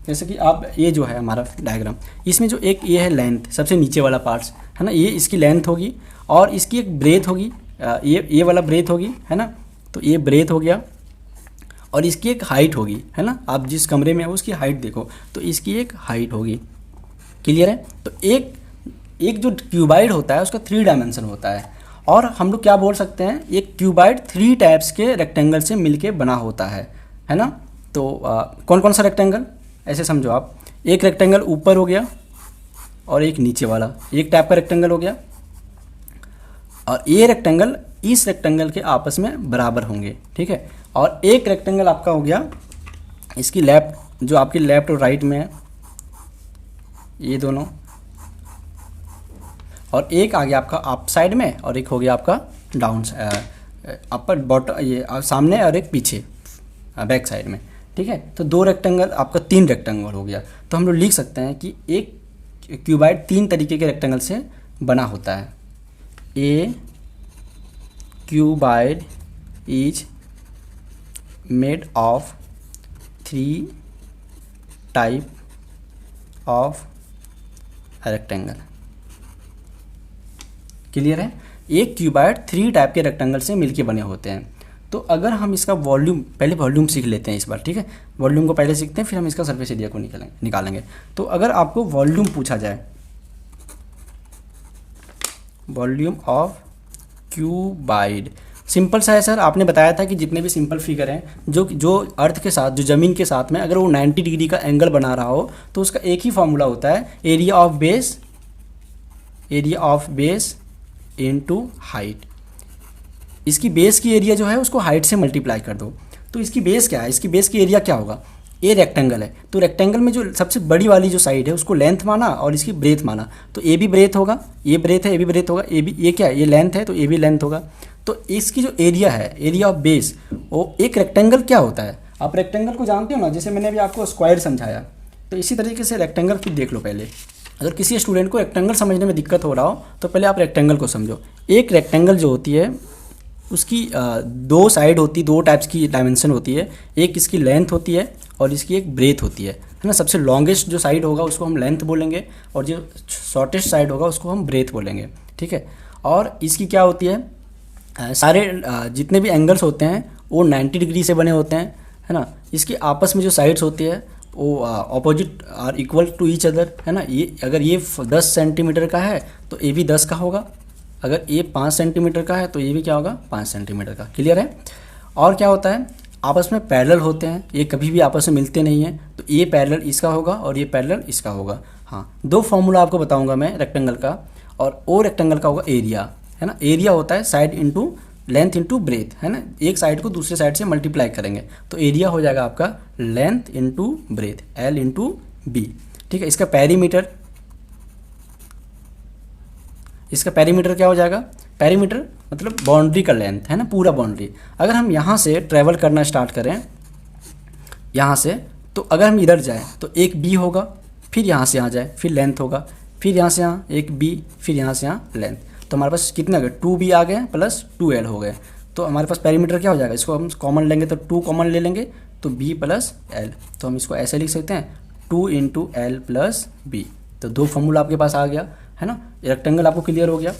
जैसे कि आप ये जो है हमारा डायग्राम, इसमें जो एक ये है लेंथ, सबसे नीचे वाला पार्ट्स है ना, ये इसकी लेंथ होगी, और इसकी एक ब्रेथ होगी, ये वाला ब्रेथ होगी, है ना। तो ये ब्रेथ हो गया, और इसकी एक हाइट होगी, है ना। आप जिस कमरे में हो उसकी हाइट देखो, तो इसकी एक हाइट होगी। क्लियर है? तो एक जो क्यूबाइड होता है उसका 3 डायमेंशन होता है, और हम लोग क्या बोल सकते हैं, एक क्यूबाइड 3 टाइप्स के रेक्टेंगल से मिलके बना होता है ना। तो कौन कौन सा रेक्टेंगल, ऐसे समझो आप, एक रेक्टेंगल ऊपर हो गया और एक नीचे वाला, एक टाइप का रेक्टेंगल हो गया, और ये रेक्टेंगल इस रेक्टेंगल के आपस में बराबर होंगे। ठीक है, और एक रेक्टेंगल आपका हो गया इसकी लेफ्ट, जो आपकी लेफ्ट और राइट में है, ये दोनों, और एक आ गया आपका अप साइड में, और एक हो गया आपका डाउन अपर बॉटम, ये सामने, और एक पीछे बैक साइड में। ठीक है, तो 2 रेक्टेंगल आपका 3 रेक्टेंगल हो गया। तो हम लोग लिख सकते हैं कि एक क्यूबाइड 3 तरीके के रेक्टेंगल से बना होता है। A cuboid is made of 3 type of rectangle. Clear है? एक क्यूबाइड 3 टाइप के रेक्टेंगल से मिलके बने होते हैं। तो अगर हम इसका वॉल्यूम, पहले वॉल्यूम सीख लेते हैं इस बार। ठीक है, वॉल्यूम को पहले सीखते हैं, फिर हम इसका सरफेस एरिया को निकालेंगे। तो अगर आपको वॉल्यूम पूछा जाए, वॉल्यूम ऑफ क्यूबाइड, सिंपल सा है सर। आपने बताया था कि जितने भी सिंपल फिगर हैं जो अर्थ के साथ, जो ज़मीन के साथ में अगर वो 90 डिग्री का एंगल बना रहा हो तो उसका एक ही फॉर्मूला होता है, area of base into height. इसकी बेस की एरिया जो है उसको हाइट से मल्टीप्लाई कर दो। तो इसकी बेस क्या है, इसकी बेस की एरिया क्या होगा, ये रेक्टेंगल है, तो रेक्टेंगल में जो सबसे बड़ी वाली जो साइड है उसको लेंथ माना और इसकी ब्रेथ माना। तो ये भी ब्रेथ होगा, ये ब्रेथ है, ये भी ब्रेथ होगा, ये भी, ये क्या है, ये लेंथ है, तो ये भी लेंथ होगा। तो इसकी जो एरिया है, एरिया ऑफ बेस, वो एक रेक्टेंगल क्या होता है, आप रेक्टेंगल को जानते हो ना, जैसे मैंने अभी आपको स्क्वायर समझाया, तो इसी तरीके से रेक्टेंगल फिर देख लो। पहले अगर किसी स्टूडेंट को रेक्टेंगल समझने में दिक्कत हो रहा हो तो पहले आप रेक्टेंगल को समझो। एक रेक्टेंगल जो होती है उसकी 2 साइड होती है, 2 टाइप्स की डायमेंशन होती है। एक इसकी लेंथ होती है और इसकी एक ब्रेथ होती है ना। सबसे लॉन्गेस्ट जो साइड होगा उसको हम लेंथ बोलेंगे, और जो शॉर्टेस्ट साइड होगा उसको हम ब्रेथ बोलेंगे। ठीक है, और इसकी क्या होती है, सारे जितने भी एंगल्स होते हैं वो 90 डिग्री से बने होते हैं, है ना। इसकी आपस में जो साइड्स होती है वो opposite are equal to each other, है ना। ये अगर ये 10 सेंटीमीटर का है तो ये भी 10 का होगा, अगर ये 5 सेंटीमीटर का है तो ये भी क्या होगा, 5 सेंटीमीटर का। क्लियर है? और क्या होता है, आपस में पैरेलल होते हैं, ये कभी भी आपस में मिलते नहीं हैं। तो ये पैरेलल इसका होगा और ये पैरेलल इसका होगा। हाँ, 2 फॉर्मूला आपको बताऊंगा मैं रेक्टेंगल का, और वो रेक्टेंगल का होगा एरिया, है ना। एरिया होता है side into length into breath, है ना। एक साइड को दूसरे साइड से मल्टीप्लाई करेंगे तो एरिया हो जाएगा आपका length into breadth, L into B. ठीक है, इसका पैरीमीटर क्या हो जाएगा, पैरीमीटर मतलब बाउंड्री का लेंथ, है ना, पूरा बाउंड्री। अगर हम यहाँ से ट्रैवल करना स्टार्ट करें, यहाँ से, तो अगर हम इधर जाएँ तो एक बी होगा, फिर यहाँ से यहाँ जाए, फिर लेंथ होगा, फिर यहाँ से यहाँ एक बी, फिर यहाँ से यहाँ लेंथ। तो हमारे पास कितने आ गए, 2b आ गए प्लस 2l हो गए। तो हमारे पास पेरीमीटर क्या हो जाएगा, इसको हम कॉमन लेंगे तो 2 कॉमन ले लेंगे तो b प्लस l। तो हम इसको ऐसे लिख सकते हैं 2 इंटू एल प्लस बी। तो 2 फॉर्मूला आपके पास आ गया है ना, रेक्टेंगल आपको क्लियर हो गया।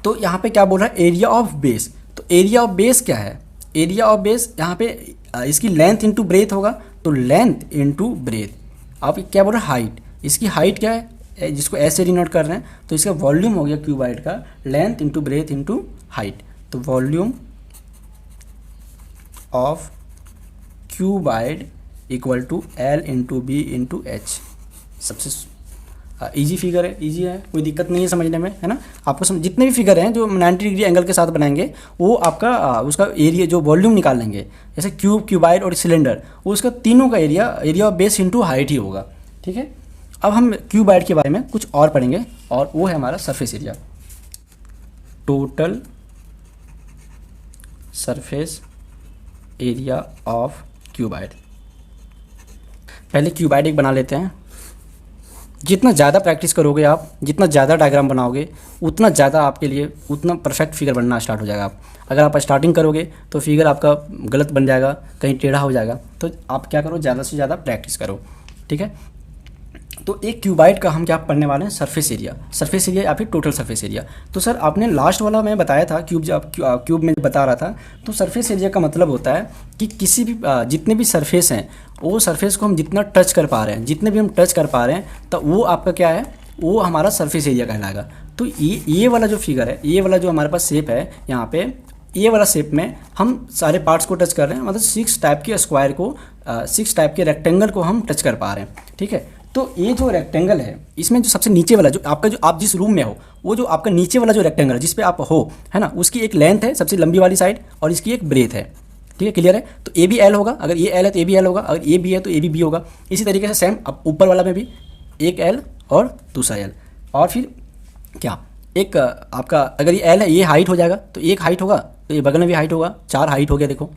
तो यहाँ पे क्या बोल रहा है, एरिया ऑफ बेस। तो एरिया ऑफ बेस क्या है, एरिया ऑफ बेस यहाँ पे इसकी लेंथ इंटू ब्रेथ होगा, तो लेंथ इंटू ब्रेथ। आप क्या बोल रहे हैं, हाइट, इसकी हाइट क्या है जिसको ऐसे डिनोट कर रहे हैं, तो इसका वॉल्यूम हो गया क्यूबाइड का length into breadth into height. तो volume of cuboid equal to L into B into H. सबसे इजी फिगर है, इजी है, कोई दिक्कत नहीं है समझने में, है ना। आपको जितने भी फिगर हैं जो 90 डिग्री एंगल के साथ बनाएंगे वो आपका उसका एरिया जो वॉल्यूम निकाल लेंगे, जैसे क्यूब, क्यूबाइड और सिलेंडर, वो उसका तीनों का area of base into height ही होगा। ठीक है, अब हम क्यूबाइड के बारे में कुछ और पढ़ेंगे और वो है हमारा surface area. Total surface area of cuboid. पहले क्यूबाइड एक बना लेते हैं। जितना ज़्यादा प्रैक्टिस करोगे आप, जितना ज़्यादा डायग्राम बनाओगे, उतना ज़्यादा आपके लिए उतना परफेक्ट फिगर बनना स्टार्ट हो जाएगा। अगर आप स्टार्टिंग करोगे तो फिगर आपका गलत बन जाएगा, कहीं टेढ़ा हो जाएगा। तो आप क्या करो, ज़्यादा से ज़्यादा प्रैक्टिस करो। ठीक है, तो एक क्यूबाइड का हम क्या पढ़ने वाले हैं, सरफेस एरिया। सरफेस एरिया या फिर टोटल सरफेस एरिया। तो सर आपने लास्ट वाला मैं बताया था, क्यूब में बता रहा था, तो सरफेस एरिया का मतलब होता है कि किसी भी जितने भी सरफेस हैं, वो सरफेस को हम जितना टच कर पा रहे हैं, जितने भी हम टच कर पा रहे हैं, तो वो आपका क्या है, वो हमारा सरफेस एरिया कहलाएगा। तो ये वाला जो फिगर है, ये वाला जो हमारे पास शेप है, यहाँ पे ये वाला शेप में हम सारे पार्ट्स को टच कर रहे हैं, मतलब 6 टाइप के स्क्वायर को, 6 टाइप के रेक्टेंगल को हम टच कर पा रहे हैं। ठीक है, तो ये जो रेक्टेंगल है, इसमें जो सबसे नीचे वाला जो आप जिस रूम में हो, वो जो आपका नीचे वाला जो रेक्टेंगल है जिस पे आप हो, है ना, उसकी एक लेंथ है सबसे लंबी वाली साइड और इसकी एक ब्रेथ है। ठीक है, क्लियर है। तो ए बी एल होगा, अगर ये एल है तो ए बी एल होगा, अगर ये बी है तो ए बी बी होगा। इसी तरीके से सेम अब ऊपर वाला में भी एक एल और दूसरा एल, और फिर क्या, एक आपका अगर ये एल है, ये हाइट हो जाएगा तो एक हाइट होगा, तो ये बगल में भी हाइट होगा, 4 हाइट हो गया देखो।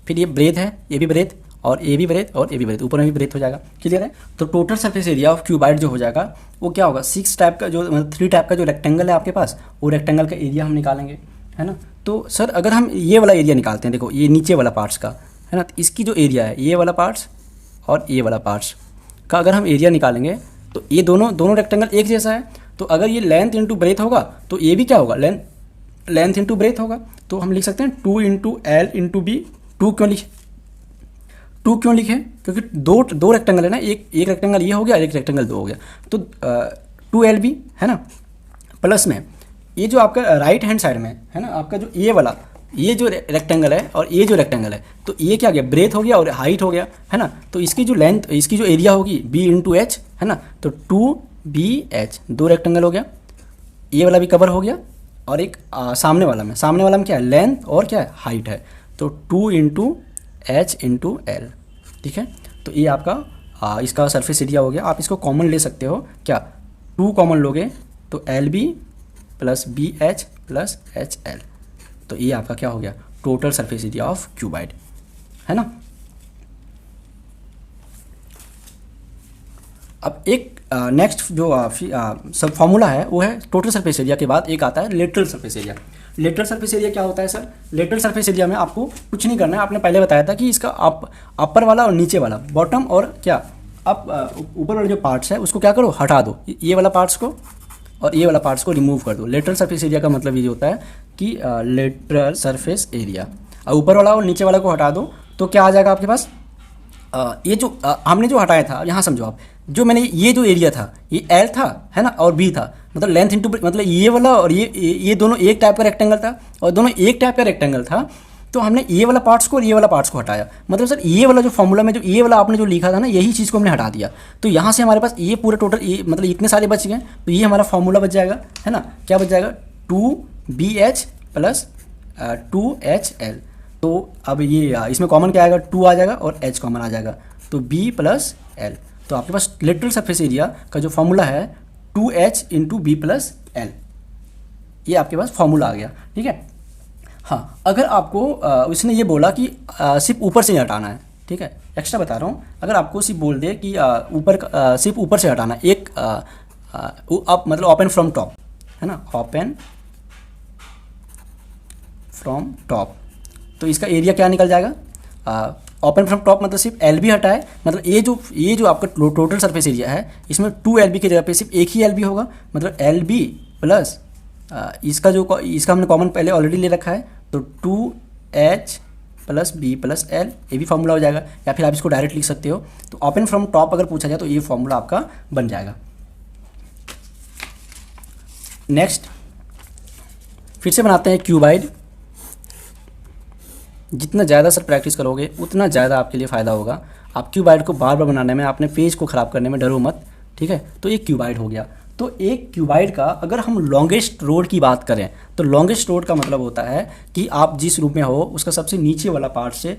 फिर ये ब्रेथ है, ये भी ब्रेथ, और ए भी ब्रेथ और ए भी ब्रेथ, ऊपर में भी ब्रेथ हो जाएगा। क्लियर है। तो total surface area of cuboid जो हो जाएगा वो क्या होगा, 6 टाइप का जो मतलब 3 टाइप का जो रेक्टेंगल है आपके पास, वो रेक्टेंगल का एरिया हम निकालेंगे, है ना। तो सर अगर हम ये वाला एरिया निकालते हैं, देखो ये नीचे वाला पार्ट्स का, है ना, तो इसकी जो एरिया है, ये वाला पार्ट्स और ये वाला पार्ट्स का अगर हम एरिया निकालेंगे तो ये दोनों रेक्टेंगल एक जैसा है। तो अगर ये लेंथ इंटू ब्रेथ होगा तो ये भी क्या होगा, लेंथ इंटू ब्रेथ होगा। तो हम लिख सकते हैं 2 इंटू एल इंटू बी। 2 क्यों लिखे, क्योंकि दो रेक्टेंगल है ना, एक रेक्टेंगल ये हो गया, एक रेक्टेंगल 2 हो गया। तो 2LB है ना, प्लस में ये जो आपका राइट हैंड साइड में है ना, आपका जो ये जो रेक्टेंगल है और ये जो रेक्टेंगल है, तो ये क्या गया, ब्रेथ हो गया और हाइट हो गया, है ना। तो इसकी जो लेंथ, इसकी जो एरिया होगी B इंटू एच, है ना। तो 2BH, 2 रेक्टेंगल हो गया, ये वाला भी कवर हो गया, और एक सामने वाला में क्या है, लेंथ और क्या है, हाइट है। तो 2 इंटू एच इंटू एल। ठीक है, तो ये आपका इसका सरफेस एरिया हो गया। आप इसको कॉमन ले सकते हो, क्या 2 कॉमन लोगे तो LB plus BH plus HL। तो ये आपका क्या हो गया, total surface area of cuboid, है ना। अब एक नेक्स्ट जो सब फॉर्मूला है वो है टोटल सरफेस एरिया के बाद एक आता है lateral surface area. Lateral surface area क्या होता है सर, लेटरल सरफेस एरिया में आपको कुछ नहीं करना है। आपने पहले बताया था कि इसका अपर वाला और नीचे वाला, बॉटम और क्या ऊपर वाले जो पार्ट्स है उसको क्या करो, हटा दो, ये वाला पार्ट्स को और ये वाला पार्ट्स को रिमूव कर दो। लेटरल सरफेस एरिया का मतलब ये होता है कि लेटरल सरफेस एरिया, ऊपर वाला और नीचे वाला को हटा दो तो क्या आ जाएगा आपके पास, ये जो हमने जो हटाया था, यहाँ समझो आप, जो मैंने ये जो एरिया था ये L था, है ना, और B था, मतलब लेंथ इंटू, मतलब ये वाला और ये दोनों एक टाइप का रेक्टेंगल था और दोनों एक टाइप का रेक्टेंगल था। तो हमने ये वाला पार्ट्स को और ये वाला पार्ट्स को हटाया, मतलब सर ये वाला जो फॉर्मूला में जो ये वाला आपने जो लिखा था ना, यही चीज़ को हमने हटा दिया। तो यहाँ से हमारे पास ये पूरा टोटल ये मतलब इतने सारे बच गए, तो ये हमारा फॉर्मूला बच जाएगा, है ना। क्या बच जाएगा, 2BH प्लस 2HL। तो अब ये इसमें कॉमन क्या आएगा, 2 आ जाएगा और H कॉमन आ जाएगा, तो B प्लस L। तो आपके पास लेटरल सरफेस एरिया का जो फॉर्मूला है 2H into B plus L, ये आपके पास फॉर्मूला आ गया। ठीक है, हाँ, अगर आपको उसने ये बोला कि सिर्फ ऊपर से ही हटाना है, ठीक है, एक्स्ट्रा बता रहा हूँ, अगर आपको सिर्फ बोल दे कि सिर्फ ऊपर से हटाना, एक आप मतलब ओपन फ्रॉम टॉप, है ना, ओपन फ्रॉम टॉप, तो इसका एरिया क्या निकल जाएगा, ओपन फ्रॉम टॉप मतलब सिर्फ एल बी हटाए, मतलब ये जो आपका टोटल सरफेस एरिया है इसमें 2 एल बी की जगह पे सिर्फ एक ही एल बी होगा, मतलब एल बी प्लस इसका हमने कॉमन पहले ऑलरेडी ले रखा है, तो 2H plus B plus L, ये भी फॉर्मूला हो जाएगा, या फिर आप इसको डायरेक्ट लिख सकते हो। तो ओपन फ्रॉम टॉप अगर पूछा जाए तो ये फॉर्मूला आपका बन जाएगा। नेक्स्ट फिर से बनाते हैं क्यूबाइड। जितना ज़्यादा सर प्रैक्टिस करोगे उतना ज़्यादा आपके लिए फ़ायदा होगा। आप क्यूबाइड को बार बार बनाने में, अपने पेज को ख़राब करने में डरो मत, ठीक है। तो ये क्यूबाइड हो गया। तो एक क्यूबाइड का अगर हम लॉन्गेस्ट रोड की बात करें तो लॉन्गेस्ट रोड का मतलब होता है कि आप जिस रूम में हो उसका सबसे नीचे वाला पार्ट से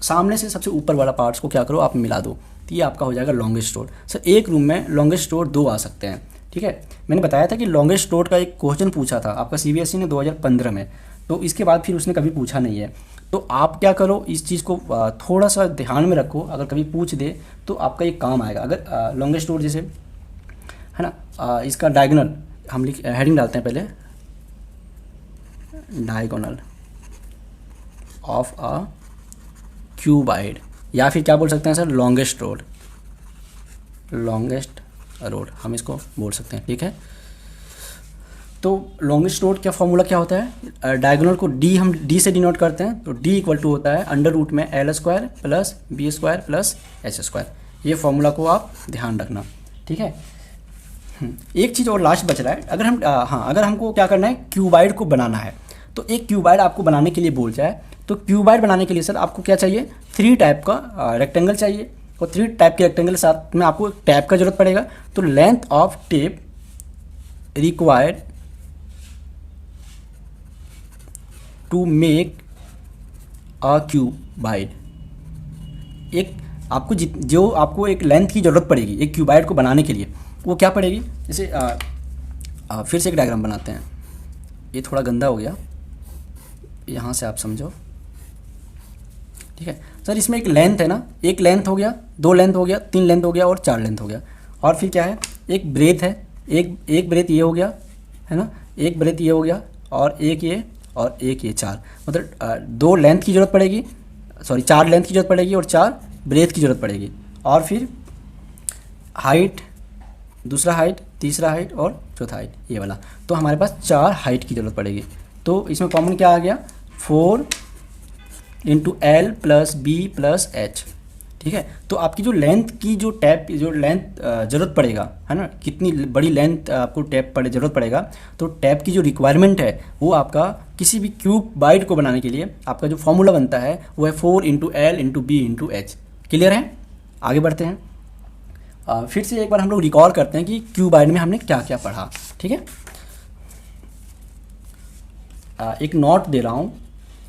सामने से सबसे ऊपर वाला पार्ट्स को क्या करो, आप मिला दो, तो ये आपका हो जाएगा लॉन्गेस्ट रोड। सर एक रूम में लॉन्गेस्ट रोड 2 आ सकते हैं, ठीक है। मैंने बताया था कि लॉन्गेस्ट रोड का एक क्वेश्चन पूछा था आपका CBSE ने 2015 में, तो इसके बाद फिर उसने कभी पूछा नहीं है। तो आप क्या करो, इस चीज़ को थोड़ा सा ध्यान में रखो, अगर कभी पूछ दे तो आपका ये काम आएगा। अगर लॉन्गेस्ट रोड जैसे है ना, इसका डायगोनल हम हेडिंग डालते हैं पहले, डायगोनल ऑफ अ क्यूबाइड, या फिर क्या बोल सकते हैं sir, longest road, longest road हम इसको बोल सकते हैं, ठीक है। तो लॉन्गेस्ट रोड का फॉर्मूला क्या होता है, डायगोनल को हम डी से डिनोट करते हैं, तो डी इक्वल टू होता है अंडर रूट में L square plus B square plus H square. ये फॉर्मूला को आप ध्यान रखना, ठीक है। एक चीज़ और लास्ट बच रहा है, अगर हम अगर हमको क्या करना है, क्यूबाइड को बनाना है, तो एक क्यूबाइड आपको बनाने के लिए बोल जाए तो क्यूबाइड बनाने के लिए सर आपको क्या चाहिए, 3 टाइप का रेक्टेंगल चाहिए, और 3 टाइप के रेक्टेंगल के साथ में आपको टैप का जरूरत पड़ेगा। तो length of tape required to make a cuboid, एक आपको जो आपको एक लेंथ की ज़रूरत पड़ेगी एक क्यूबाइड को बनाने के लिए, वो क्या पड़ेगी। जैसे फिर से एक डायग्राम बनाते हैं, ये थोड़ा गंदा हो गया, यहाँ से आप समझो, ठीक है सर। इसमें एक लेंथ है ना, एक लेंथ हो गया, 2 लेंथ हो गया, 3 लेंथ हो गया और 4 लेंथ हो गया, और फिर क्या है, एक ब्रेथ है, एक ब्रेथ ये हो गया है ना, एक ब्रेथ ये हो गया, और एक ये और एक ये, 4, मतलब 2 लेंथ की ज़रूरत पड़ेगी, 4 लेंथ की ज़रूरत पड़ेगी और 4 ब्रेथ की ज़रूरत पड़ेगी, और फिर हाइट, दूसरा हाइट, तीसरा हाइट और चौथा हाइट, ये वाला। तो हमारे पास 4 हाइट की ज़रूरत पड़ेगी। तो इसमें कॉमन क्या आ गया, 4 into L plus B plus H, ठीक है। तो आपकी जो लेंथ की जो लेंथ ज़रूरत पड़ेगा है ना, कितनी बड़ी लेंथ आपको टैप ज़रूरत पड़ेगा, तो टैप की जो रिक्वायरमेंट है वो आपका किसी भी क्यूबाइड को बनाने के लिए आपका जो फॉर्मूला बनता है वो है 4 into L into B into H. Clear है, आगे बढ़ते हैं। फिर से एक बार हम लोग रिकॉल करते हैं कि क्यूबाइड में हमने क्या क्या पढ़ा, ठीक है। एक नोट दे रहा हूँ,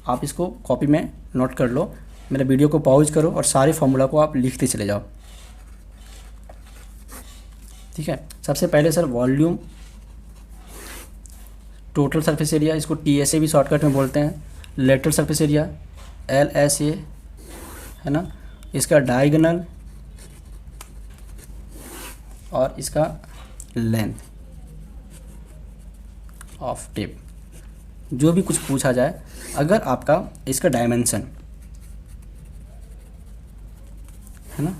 आप इसको कॉपी में नोट कर लो, मेरे वीडियो को पॉज करो और सारे फॉर्मूला को आप लिखते चले जाओ, ठीक है। सबसे पहले sir volume, total surface area, इसको TSA भी शॉर्टकट में बोलते हैं, लेटरल सरफेस एरिया LSA है ना, इसका डायगोनल और इसका लेंथ ऑफ टेप। जो भी कुछ पूछा जाए, अगर आपका इसका डायमेंशन है ना,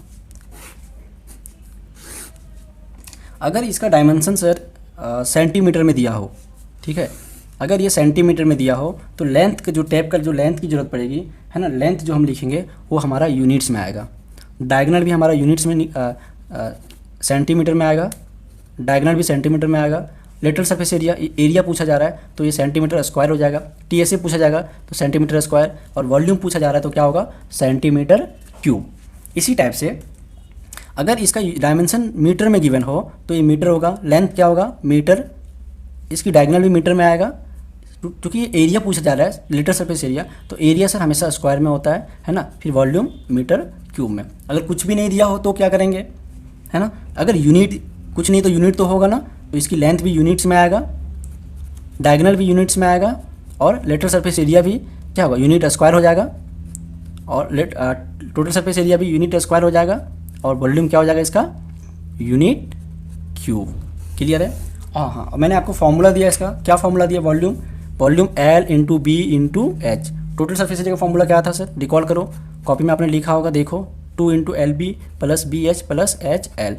अगर इसका डायमेंशन सर सेंटीमीटर में दिया हो, ठीक है, अगर ये सेंटीमीटर में दिया हो तो लेंथ का जो टैप का जो लेंथ की ज़रूरत पड़ेगी है ना, लेंथ जो हम लिखेंगे वो हमारा यूनिट्स में आएगा, डायगोनल भी हमारा यूनिट्स में सेंटीमीटर में आएगा, डायगोनल भी सेंटीमीटर में आएगा। लेटरल सरफेस एरिया पूछा जा रहा है तो ये सेंटीमीटर स्क्वायर हो जाएगा, TSA पूछा जाएगा तो सेंटीमीटर स्क्वायर, और वॉल्यूम पूछा जा रहा है तो क्या होगा, सेंटीमीटर क्यूब। इसी टाइप से अगर इसका डायमेंशन मीटर में गिवन हो तो ये मीटर होगा, लेंथ क्या होगा, मीटर, इसकी डायगोनल भी मीटर में आएगा, क्योंकि ये एरिया पूछा जा रहा है लेटरल सरफेस एरिया, तो एरिया सर हमेशा स्क्वायर में होता है ना। फिर वॉल्यूम मीटर क्यूब में। अगर कुछ भी नहीं दिया हो तो क्या करेंगे, है ना, अगर यूनिट कुछ नहीं तो यूनिट तो होगा ना, तो इसकी लेंथ भी यूनिट्स में आएगा, डायगोनल भी यूनिट्स में आएगा, और लेटरल सरफेस एरिया भी क्या होगा, यूनिट स्क्वायर हो जाएगा, और टोटल सरफेस एरिया भी यूनिट स्क्वायर हो जाएगा, और वॉल्यूम क्या हो जाएगा इसका, यूनिट क्यूब। क्लियर है। हाँ, मैंने आपको फॉर्मूला दिया इसका, क्या फॉर्मूला दिया, volume L into B into H. Total surface area का फॉर्मूला क्या था सर, रिकॉल करो, कॉपी में आपने लिखा होगा, देखो 2 into L B plus B H plus H L.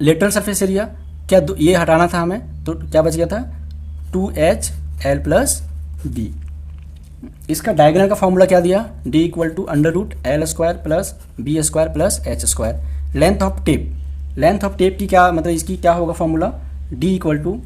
Lateral surface area क्या, ये हटाना था हमें, तो क्या बच गया था 2h एल प्लस बी। इसका डायगोनल का फॉर्मूला क्या दिया, d equal to under root L square plus B square plus H square. Length of tape, length of tape की क्या मतलब, इसकी क्या होगा formula, d equal to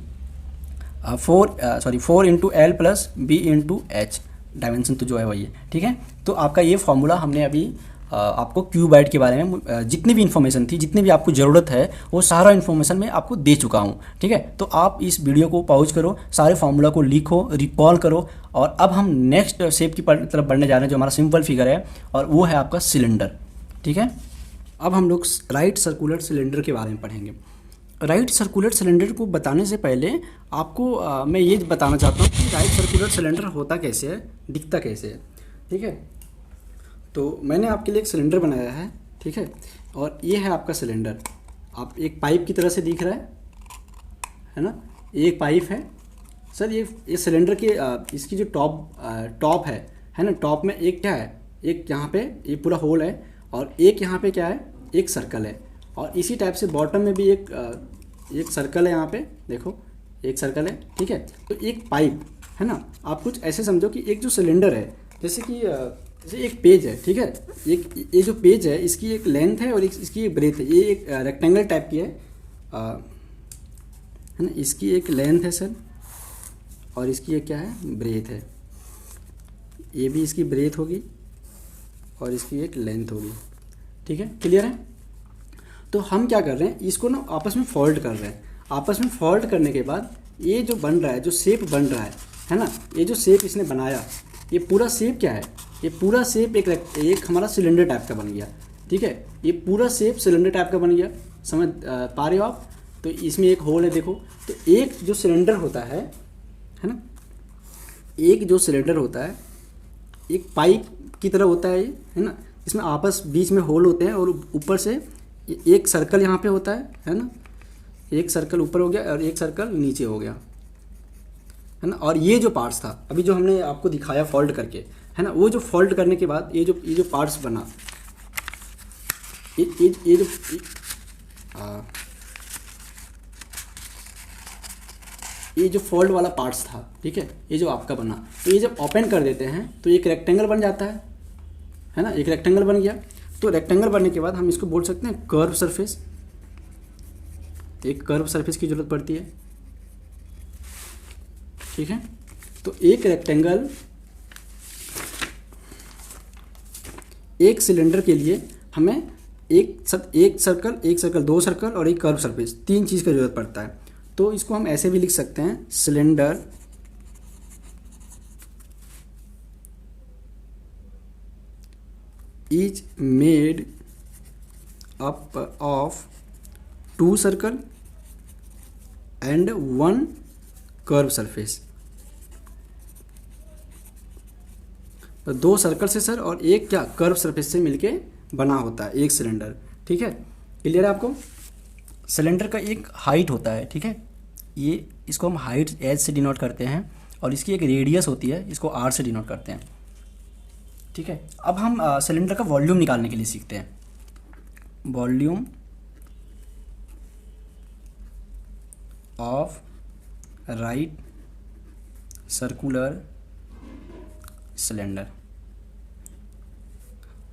4 into L plus B into H, dimension तो जो है वही है, ठीक है। तो आपका ये फॉर्मूला हमने अभी आपको क्यूबाइड के बारे में जितनी भी इन्फॉर्मेशन थी, जितनी भी आपको ज़रूरत है, वो सारा इन्फॉर्मेशन मैं आपको दे चुका हूँ, ठीक है। तो आप इस वीडियो को पॉज करो, सारे फार्मूला को लिखो, रिकॉल करो, और अब हम नेक्स्ट शेप की तरफ बढ़ने जा रहे हैं, जो हमारा सिंपल फिगर है, और वो है आपका सिलेंडर, ठीक है। अब हम लोग राइट सर्कुलर सिलेंडर के बारे में पढ़ेंगे। राइट सर्कुलर सिलेंडर को बताने से पहले आपको मैं ये बताना चाहता हूँ कि राइट सर्कुलर सिलेंडर होता कैसे है, दिखता कैसे है, ठीक है। तो मैंने आपके लिए एक सिलेंडर बनाया है, ठीक है, और ये है आपका सिलेंडर। आप एक पाइप की तरह से दिख रहा है ना, एक पाइप है सर। ये सिलेंडर के इसकी जो टॉप है ना, टॉप में एक क्या है, एक यहाँ पे ये पूरा होल है, और एक यहाँ पे क्या है, एक सर्कल है, और इसी टाइप से बॉटम में भी एक सर्कल है, यहाँ पे देखो एक सर्कल है, ठीक है। तो एक पाइप है ना, आप कुछ ऐसे समझो कि एक जो सिलेंडर है, जैसे कि जैसे एक पेज है, ठीक है, ये जो पेज है, इसकी एक लेंथ है और इसकी एक ब्रेथ है। ये एक रेक्टेंगल टाइप की है ना, इसकी एक लेंथ है सर, और इसकी एक क्या है, ब्रेथ है। ये भी इसकी ब्रेथ होगी और इसकी एक लेंथ होगी, ठीक है, क्लियर है। तो हम क्या कर रहे हैं, इसको ना आपस में फोल्ड कर रहे हैं। आपस में फोल्ड करने के बाद ये जो बन रहा है, जो शेप बन रहा है ना, ये जो शेप इसने बनाया, ये पूरा शेप क्या है, ये पूरा शेप एक हमारा सिलेंडर टाइप का बन गया, ठीक है। ये पूरा शेप सिलेंडर टाइप का बन गया, समझ पा रहे हो आप। तो इसमें एक होल है, देखो। तो एक जो सिलेंडर होता है ना, एक जो सिलेंडर होता है, एक पाइप की तरह होता है ये, है ना। इसमें आपस बीच में होल होते हैं, और ऊपर से एक सर्कल यहाँ पे होता है ना, एक सर्कल ऊपर हो गया और एक सर्कल नीचे हो गया, है ना। और ये जो पार्ट्स था अभी जो हमने आपको दिखाया फोल्ड करके, है ना, वो जो फोल्ड करने के बाद ये जो पार्ट्स बना, ये जो फोल्ड वाला पार्ट्स था, ठीक है, ये जो आपका बना, तो ये जब ओपन कर देते हैं तो एक रेक्टेंगल बन जाता है ना, एक रेक्टेंगल बन गया। तो रेक्टेंगल बनने के बाद हम इसको बोल सकते हैं कर्व सरफेस। एक कर्व सरफेस की जरूरत पड़ती है, ठीक है। तो एक रेक्टेंगल, एक सिलेंडर के लिए हमें एक सर्कल, दो सर्कल और एक कर्व सरफेस, तीन चीज़ की जरूरत पड़ता है। तो इसको हम ऐसे भी लिख सकते हैं, cylinder is made up of 2 circle and 1 curve surface. तो 2 सर्कल से सर और एक क्या, कर्व सरफेस से मिलके बना होता है एक सिलेंडर, ठीक है, क्लियर है आपको। सिलेंडर का एक हाइट होता है, ठीक है, ये इसको हम हाइट एच से डिनोट करते हैं, और इसकी एक रेडियस होती है, इसको आर से डिनोट करते हैं, ठीक है। अब हम सिलेंडर का वॉल्यूम निकालने के लिए सीखते हैं। Volume of right circular cylinder,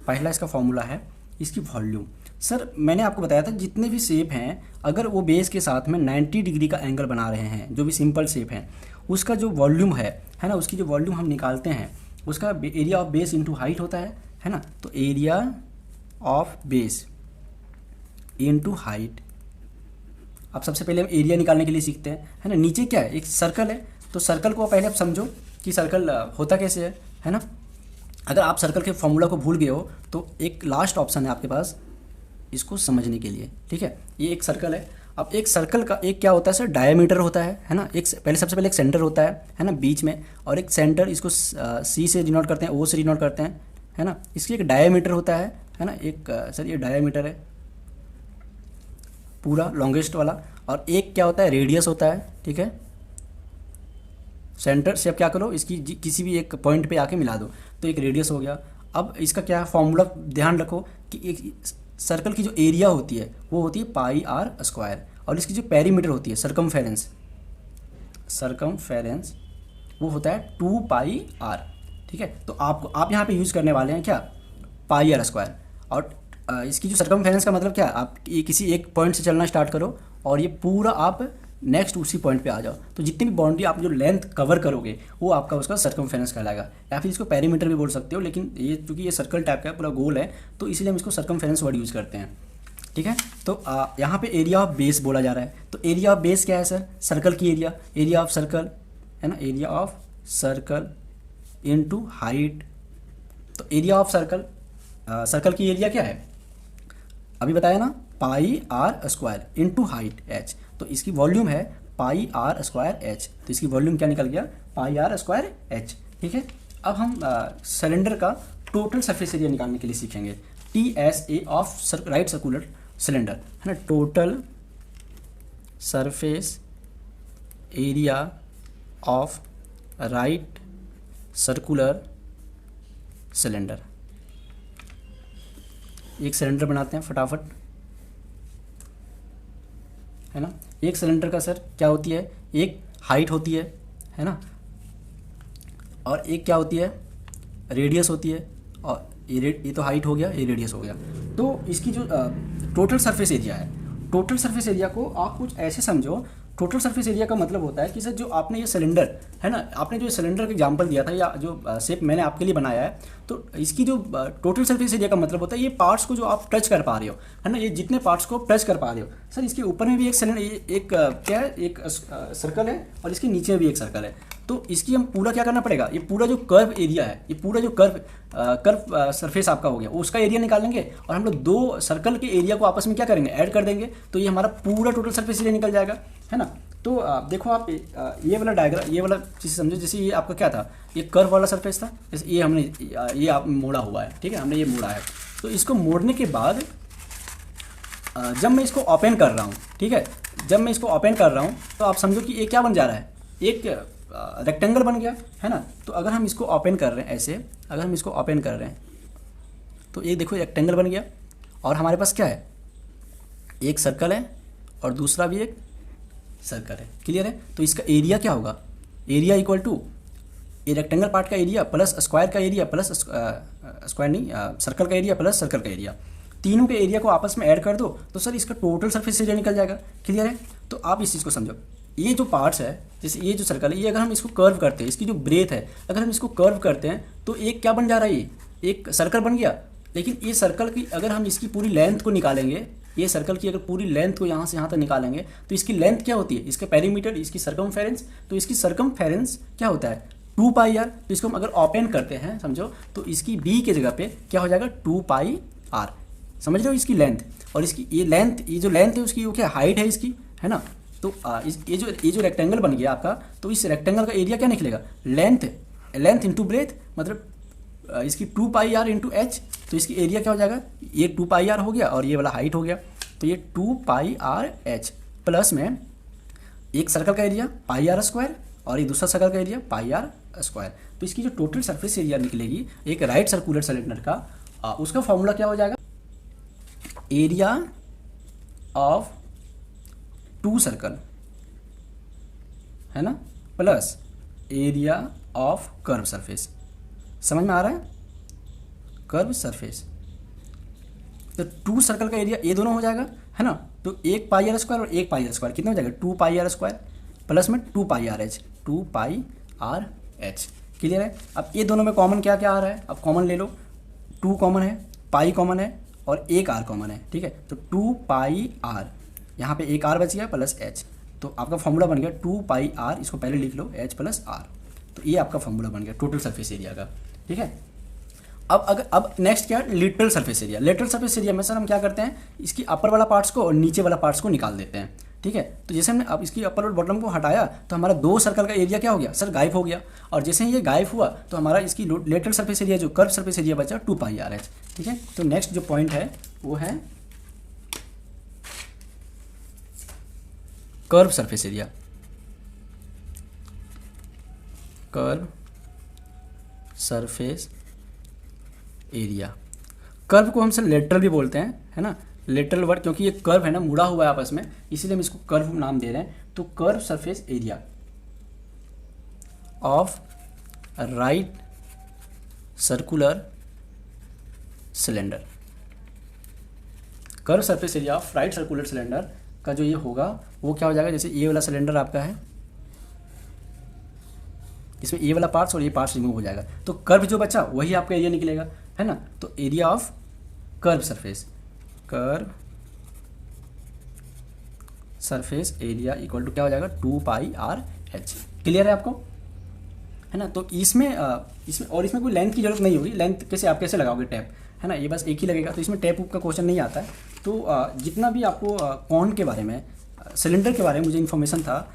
पहला इसका फॉर्मूला है इसकी वॉल्यूम। सर मैंने आपको बताया था जितने भी शेप हैं, अगर वो बेस के साथ में 90 डिग्री का एंगल बना रहे हैं, जो भी सिंपल शेप है, उसका जो वॉल्यूम है ना, उसकी जो वॉल्यूम हम निकालते हैं, उसका area of base into height होता है ना। तो area of base into height. अब सबसे पहले हम एरिया निकालने के लिए सीखते हैं, है ना। नीचे क्या है, एक सर्कल है, तो सर्कल को पहले आप समझो कि सर्कल होता कैसे है ना। अगर आप सर्कल के फॉर्मूला को भूल गए हो तो एक लास्ट ऑप्शन है आपके पास इसको समझने के लिए, ठीक है। ये एक सर्कल है। अब एक सर्कल का एक क्या होता है सर, डायमीटर होता है ना। एक पहले सबसे पहले एक सेंटर होता है ना, बीच में, और एक सेंटर, इसको सी से डिनोट करते हैं, ओ से डिनोट करते हैं, है ना। इसकी एक डायमीटर होता है ना, एक सर ये डायमीटर है पूरा लॉन्गेस्ट वाला, और एक क्या होता है, रेडियस होता है, ठीक है, सेंटर से अब क्या करो, इसकी किसी भी एक पॉइंट पे आके मिला दो, तो एक रेडियस हो गया। अब इसका क्या फॉर्मूला ध्यान रखो कि एक सर्कल की जो एरिया होती है वो होती है पाई आर स्क्वायर, और इसकी जो पेरीमीटर होती है सर्कमफेरेंस वो होता है 2 पाई आर। ठीक है, तो आप यहाँ पे यूज़ करने वाले हैं क्या, पाई आर स्क्वायर। और इसकी जो सर्कमफेरेंस का मतलब क्या है, आप ये किसी एक पॉइंट से चलना स्टार्ट करो और ये पूरा आप नेक्स्ट उसी पॉइंट पे आ जाओ, तो जितनी भी बाउंड्री आप जो लेंथ कवर करोगे वो आपका उसका सर्कमफेरेंस कहलाएगा, या फिर इसको पेरीमीटर भी बोल सकते हो, लेकिन ये क्योंकि ये सर्कल टाइप का पूरा गोल है तो इसलिए हम इसको सर्कमफेरेंस वर्ड यूज़ करते हैं। ठीक है, तो यहाँ पे एरिया ऑफ बेस बोला जा रहा है, तो एरिया ऑफ बेस क्या है सर, सर्कल की एरिया ऑफ सर्कल है ना, area of circle into height. तो एरिया ऑफ सर्कल की एरिया क्या है, अभी बताया ना, pi R square into height h, तो इसकी वॉल्यूम है पाई आर स्क्वायर h, तो इसकी वॉल्यूम क्या निकल गया, पाई आर स्क्वायर h। ठीक है, अब हम सिलेंडर का टोटल सरफेस एरिया निकालने के लिए सीखेंगे, TSA of right circular cylinder है ना, total surface area of right circular cylinder. एक सिलेंडर बनाते हैं फटाफट, है ना। एक सिलेंडर का सर क्या होती है, एक हाइट होती है ना, और एक क्या होती है, रेडियस होती है, और ये तो हाइट हो गया, ये रेडियस हो गया। तो इसकी जो टोटल सरफेस एरिया है, टोटल सरफेस एरिया को आप कुछ ऐसे समझो, टोटल सरफेस एरिया का मतलब होता है कि सर जो आपने ये सिलेंडर है ना, आपने जो सिलेंडर का एग्जांपल दिया था या जो शेप मैंने आपके लिए बनाया है, तो इसकी जो टोटल सरफेस एरिया का मतलब होता है ये पार्ट्स को जो आप टच कर पा रहे हो, है ना, ये जितने पार्ट्स को आप टच कर पा रहे हो। सर इसके ऊपर में भी एक सिलेंडर, एक क्या है, एक सर्कल है, और इसके नीचे में भी एक सर्कल है, तो इसकी हम पूरा क्या करना पड़ेगा, ये पूरा जो कर्व एरिया है, ये पूरा जो कर्व सरफेस आपका हो गया, उसका एरिया निकालेंगे, और हम लोग दो सर्कल के एरिया को आपस में क्या करेंगे, ऐड कर देंगे, तो ये हमारा पूरा टोटल सरफेस एरिया निकल जाएगा, है ना। तो देखो आप ये वाला डायग्राम, ये वाला चीज़ समझो, जैसे ये आपका क्या था, ये कर्व वाला सरफेस था, जैसे ये हमने ये आप मोड़ा हुआ है, ठीक है, हमने ये मोड़ा है, तो इसको मोड़ने के बाद जब मैं इसको ओपन कर रहा हूँ, ठीक है, जब मैं इसको ओपन कर रहा हूँ तो आप समझो कि ये क्या बन जा रहा है, एक रेक्टेंगल बन गया, है ना। तो अगर हम इसको ओपन कर रहे हैं ऐसे, अगर हम इसको ओपन कर रहे हैं तो ये देखो रेक्टेंगल बन गया, और हमारे पास क्या है, एक सर्कल है और दूसरा भी एक सर्कल है, क्लियर है। तो इसका एरिया क्या होगा, एरिया इक्वल टू ये रेक्टेंगल पार्ट का एरिया प्लस स्क्वायर का एरिया प्लस स्क्वायर नहीं, सर्कल का एरिया प्लस सर्कल का एरिया, तीनों के एरिया को आपस में ऐड कर दो तो सर इसका टोटल सरफेस एरिया निकल जाएगा, क्लियर है। तो आप इस चीज़ को समझो, ये जो पार्ट्स है, जैसे ये जो सर्कल है, ये अगर हम इसको कर्व करते हैं, इसकी जो ब्रेथ है अगर हम इसको कर्व करते हैं तो एक क्या बन जा रहा है, ये एक सर्कल बन गया। लेकिन ये सर्कल की अगर हम इसकी पूरी लेंथ को निकालेंगे, ये सर्कल की अगर पूरी लेंथ को यहाँ से यहाँ तक निकालेंगे तो इसकी लेंथ क्या होती है, इसका पेरीमीटर, इसकी सर्कमफेरेंस, तो इसकी सर्कमफेरेंस क्या होता है 2 पाई आर। तो इसको हम अगर ओपन करते हैं समझो, तो इसकी बी के जगह पे क्या हो जाएगा 2 पाई आर, समझ रहे हो, इसकी लेंथ, और इसकी ये लेंथ, ये जो लेंथ है उसकी वो क्या हाइट है इसकी, है ना। तो ये जो रेक्टेंगल बन गया आपका, तो इस रेक्टेंगल का एरिया क्या निकलेगा, लेंथ इंटू ब्रेथ, मतलब इसकी 2 पाई आर इंटू एच, तो इसकी एरिया क्या हो जाएगा, ये 2 पाई आर हो गया और ये वाला हाइट हो गया, तो ये 2 पाई आर एच प्लस में एक सर्कल का एरिया पाई आर स्क्वायर और ये दूसरा सर्कल का एरिया पाई आर स्क्वायर। तो इसकी जो टोटल सरफेस एरिया निकलेगी एक राइट सर्कुलर सिलेंडर का, उसका फॉर्मूला क्या हो जाएगा, एरिया ऑफ 2 सर्कल, है ना, plus area of curve surface. समझ में आ रहा है, कर्व सरफेस, तो 2 सर्कल का एरिया ये दोनों हो जाएगा, है ना। तो एक पाई आर स्क्वायर और एक पाई आर स्क्वायर कितना हो जाएगा 2 पाई आर स्क्वायर प्लस में 2 pi R H, 2 pi R H, clear है। अब ये दोनों में कॉमन क्या क्या आ रहा है, अब कॉमन ले लो, 2 कॉमन है, पाई कॉमन है और एक आर कॉमन है, ठीक है। तो 2 पाई आर, यहाँ पे एक आर बच गया प्लस एच, तो आपका फॉर्मूला बन गया 2 पाई आर, इसको पहले लिख लो एच प्लस आर, तो ये आपका फॉर्मूला बन गया टोटल सरफेस एरिया का, ठीक है। अब नेक्स्ट क्या है, lateral surface area. Lateral surface area में सर हम क्या करते हैं, इसकी अपर वाला पार्ट्स को और नीचे वाला पार्ट्स को निकाल देते हैं, ठीक है। तो जैसे हमने अब इसकी अपर और बॉटम को हटाया तो हमारा 2 सर्कल का एरिया क्या हो गया सर, गायब हो गया, और जैसे ही ये गायब हुआ तो हमारा इसकी लेटरल सरफेस एरिया जो कर्व सरफेस एरिया बचा 2 पाई आर एच, ठीक है। तो नेक्स्ट जो पॉइंट है वो है curve surface area. Curve surface area. Curve को हम सर लेटरल भी बोलते हैं, है ना, लेटरल वर्ड, क्योंकि ये कर्व है ना, मुड़ा हुआ है आपस में, इसीलिए हम इसको कर्व नाम दे रहे हैं। तो curve surface area of right circular cylinder, curve surface area of right circular cylinder का जो ये होगा वो क्या हो जाएगा, जैसे ये वाला सिलेंडर आपका है, इसमें ये वाला पार्ट्स और ये पार्ट्स रिमूव हो जाएगा, तो कर्व जो बचा वही आपका एरिया निकलेगा, है ना। तो area of curve surface area equal to क्या हो जाएगा, 2πr/h। क्लियर है आपको, है ना। तो इसमें इसमें कोई लेंथ की जरूरत नहीं होगी। लेंथ कैसे आप कैसे लगाओगे टैप, है ना, ये बस एक ही लगेगा, तो इसमें टैप का क्वेश्चन नहीं आता है। तो जितना भी आपको कौन के बारे में, सिलेंडर के बारे में मुझे इन्फॉर्मेशन था,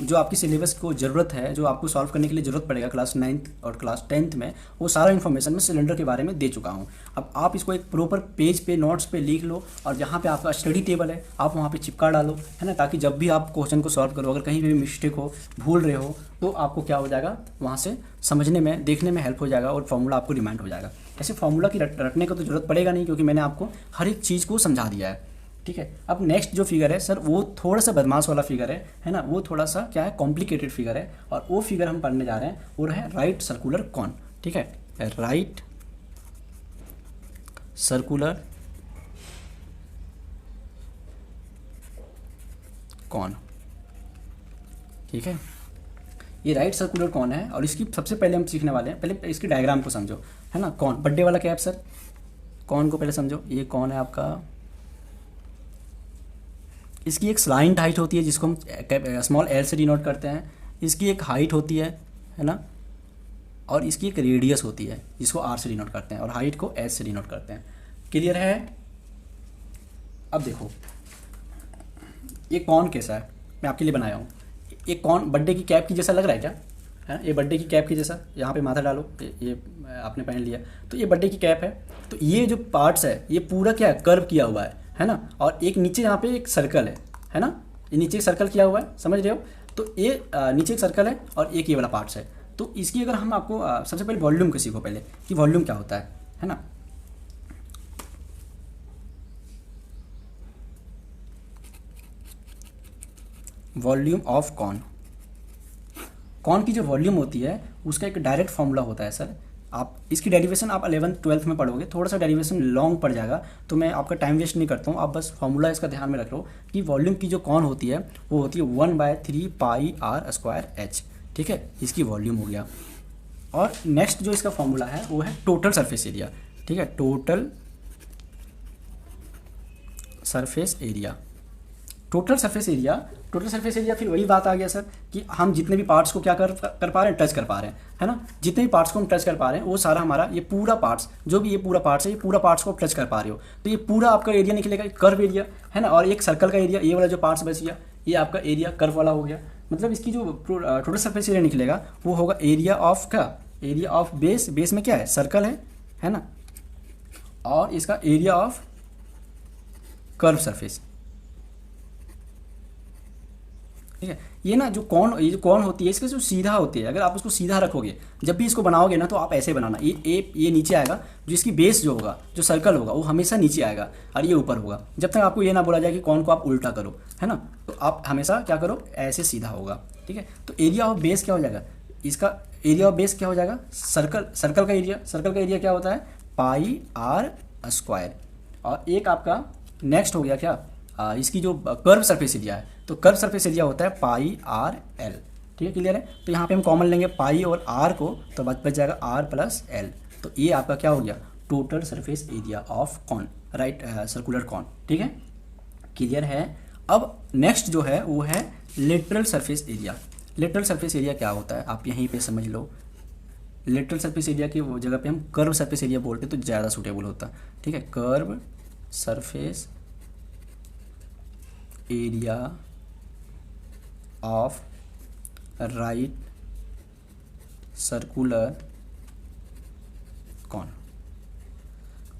जो आपकी सिलेबस को ज़रूरत है, जो आपको सॉल्व करने के लिए ज़रूरत पड़ेगा क्लास 9th और क्लास 10th में, वो सारा इन्फॉर्मेशन मैं सिलेंडर के बारे में दे चुका हूँ। अब आप इसको एक प्रॉपर पेज पे नोट्स पे लिख लो, और जहाँ पे आपका स्टडी टेबल है आप वहाँ पे चिपका डालो, है ना, ताकि जब भी आप क्वेश्चन को सॉल्व करो, अगर कहीं भी मिस्टेक हो, भूल रहे हो, तो आपको क्या हो जाएगा, वहाँ से समझने में, देखने में हेल्प हो जाएगा और फॉर्मूला आपको रिमाइंड हो जाएगा। ऐसे फॉर्मूला की रटने का तो जरूरत पड़ेगा नहीं, क्योंकि मैंने आपको हर एक चीज़ को समझा दिया है, ठीक है। अब नेक्स्ट जो फिगर है सर, वो थोड़ा सा बदमाश वाला फिगर है ना, वो थोड़ा सा क्या है, कॉम्प्लिकेटेड फिगर है, और वो फिगर हम पढ़ने जा रहे हैं, वो है राइट सर्कुलर कॉन, ठीक है, राइट सर्कुलर कॉन, ठीक है। ये राइट सर्कुलर कॉन है, और इसकी सबसे पहले हम सीखने वाले हैं, पहले इसकी डायग्राम को समझो, है ना। कॉन बर्थडे वाला कैप सर, कॉन को पहले समझो। ये कॉन है आपका, इसकी एक स्लाइंट हाइट होती है जिसको हम स्मॉल एल से डिनोट करते हैं, इसकी एक हाइट होती है ना, और इसकी एक रेडियस होती है जिसको आर से डिनोट करते हैं, और हाइट को एस से डिनोट करते हैं। क्लियर है। अब देखो ये कॉन कैसा है, मैं आपके लिए बनाया हूँ। ये कॉन बर्थडे की कैप की जैसा लग रहा है क्या, है ना, ये बर्थडे की कैप की जैसा, यहाँ पे माथा डालो, ये आपने पहन लिया, तो ये बर्थडे की कैप है। तो ये जो पार्ट्स है ये पूरा क्या है, कर्व किया हुआ है ना, और एक नीचे यहाँ पे एक सर्कल है ना, ये नीचे एक सर्कल किया हुआ है, समझ रहे हो। तो ये नीचे एक सर्कल है और एक ये वाला पार्ट्स है। तो इसकी अगर हम आपको सबसे पहले वॉल्यूम को सीखो पहले, कि वॉल्यूम क्या होता है ना। वॉल्यूम ऑफ कॉन की जो वॉल्यूम होती है उसका एक डायरेक्ट फॉर्मूला होता है सर। आप इसकी डेरिवेशन आप 11th 12th में पढ़ोगे, थोड़ा सा डेरिवेशन लॉन्ग पड़ जाएगा, तो मैं आपका टाइम वेस्ट नहीं करता हूँ। आप बस फॉर्मूला इसका ध्यान में रख लो कि वॉल्यूम की जो कॉन होती है वो होती है 1/3πr²h, ठीक है, इसकी वॉल्यूम हो गया। और नेक्स्ट जो इसका फॉर्मूला है वो है टोटल सरफेस एरिया, ठीक है, total surface area. Total surface area फिर वही बात आ गया सर कि हम जितने भी पार्ट्स को क्या कर पा रहे हैं, टच कर पा रहे हैं, है ना। जितने भी पार्ट्स को हम टच कर पा रहे हैं वो सारा हमारा ये पूरा पार्ट्स, जो भी ये पूरा पार्ट्स है, ये पूरा पार्ट्स को आप टच कर पा रहे हो, तो ये पूरा आपका एरिया निकलेगा, कर्व एरिया, है ना। और एक सर्कल का एरिया, ये वाला जो पार्ट्स बच गया ये आपका एरिया कर्व वाला हो गया। मतलब इसकी जो टोटल सरफेस एरिया निकलेगा वो होगा एरिया ऑफ क्या, एरिया ऑफ बेस, बेस में क्या है, सर्कल है ना, और इसका एरिया ऑफ कर्व सरफेस, ठीक है। ये ना जो कॉन होती है इसका जो सीधा होती है, अगर आप उसको सीधा रखोगे, जब भी इसको बनाओगे ना तो आप ऐसे बनाना, ये नीचे आएगा, जो इसकी बेस जो होगा, जो सर्कल होगा वो हमेशा नीचे आएगा और ये ऊपर होगा। जब तक आपको ये ना बोला जाए कि कॉन को आप उल्टा करो, है ना, तो आप हमेशा क्या करो, ऐसे सीधा होगा, ठीक है। तो एरिया ऑफ बेस क्या हो जाएगा, इसका एरिया ऑफ बेस क्या हो जाएगा, सर्कल का एरिया क्या होता है, πr²। और एक आपका नेक्स्ट हो गया क्या, इसकी जो कर्व सरफेस एरिया है, तो कर्व सरफेस एरिया होता है πrl, ठीक है, क्लियर है। तो यहाँ पे हम कॉमन लेंगे पाई और r को, तो बच जाएगा r+l। तो ये आपका क्या हो गया, total surface area of cone, right circular cone, ठीक है, क्लियर है। अब नेक्स्ट जो है वो है lateral surface area. Lateral surface area क्या होता है आप यहीं पे समझ लो। लेटरल सरफेस एरिया की वो जगह पे हम कर्व सरफेस एरिया बोलते तो ज़्यादा सूटेबल होता, ठीक है। Curve surface area of right circular cone.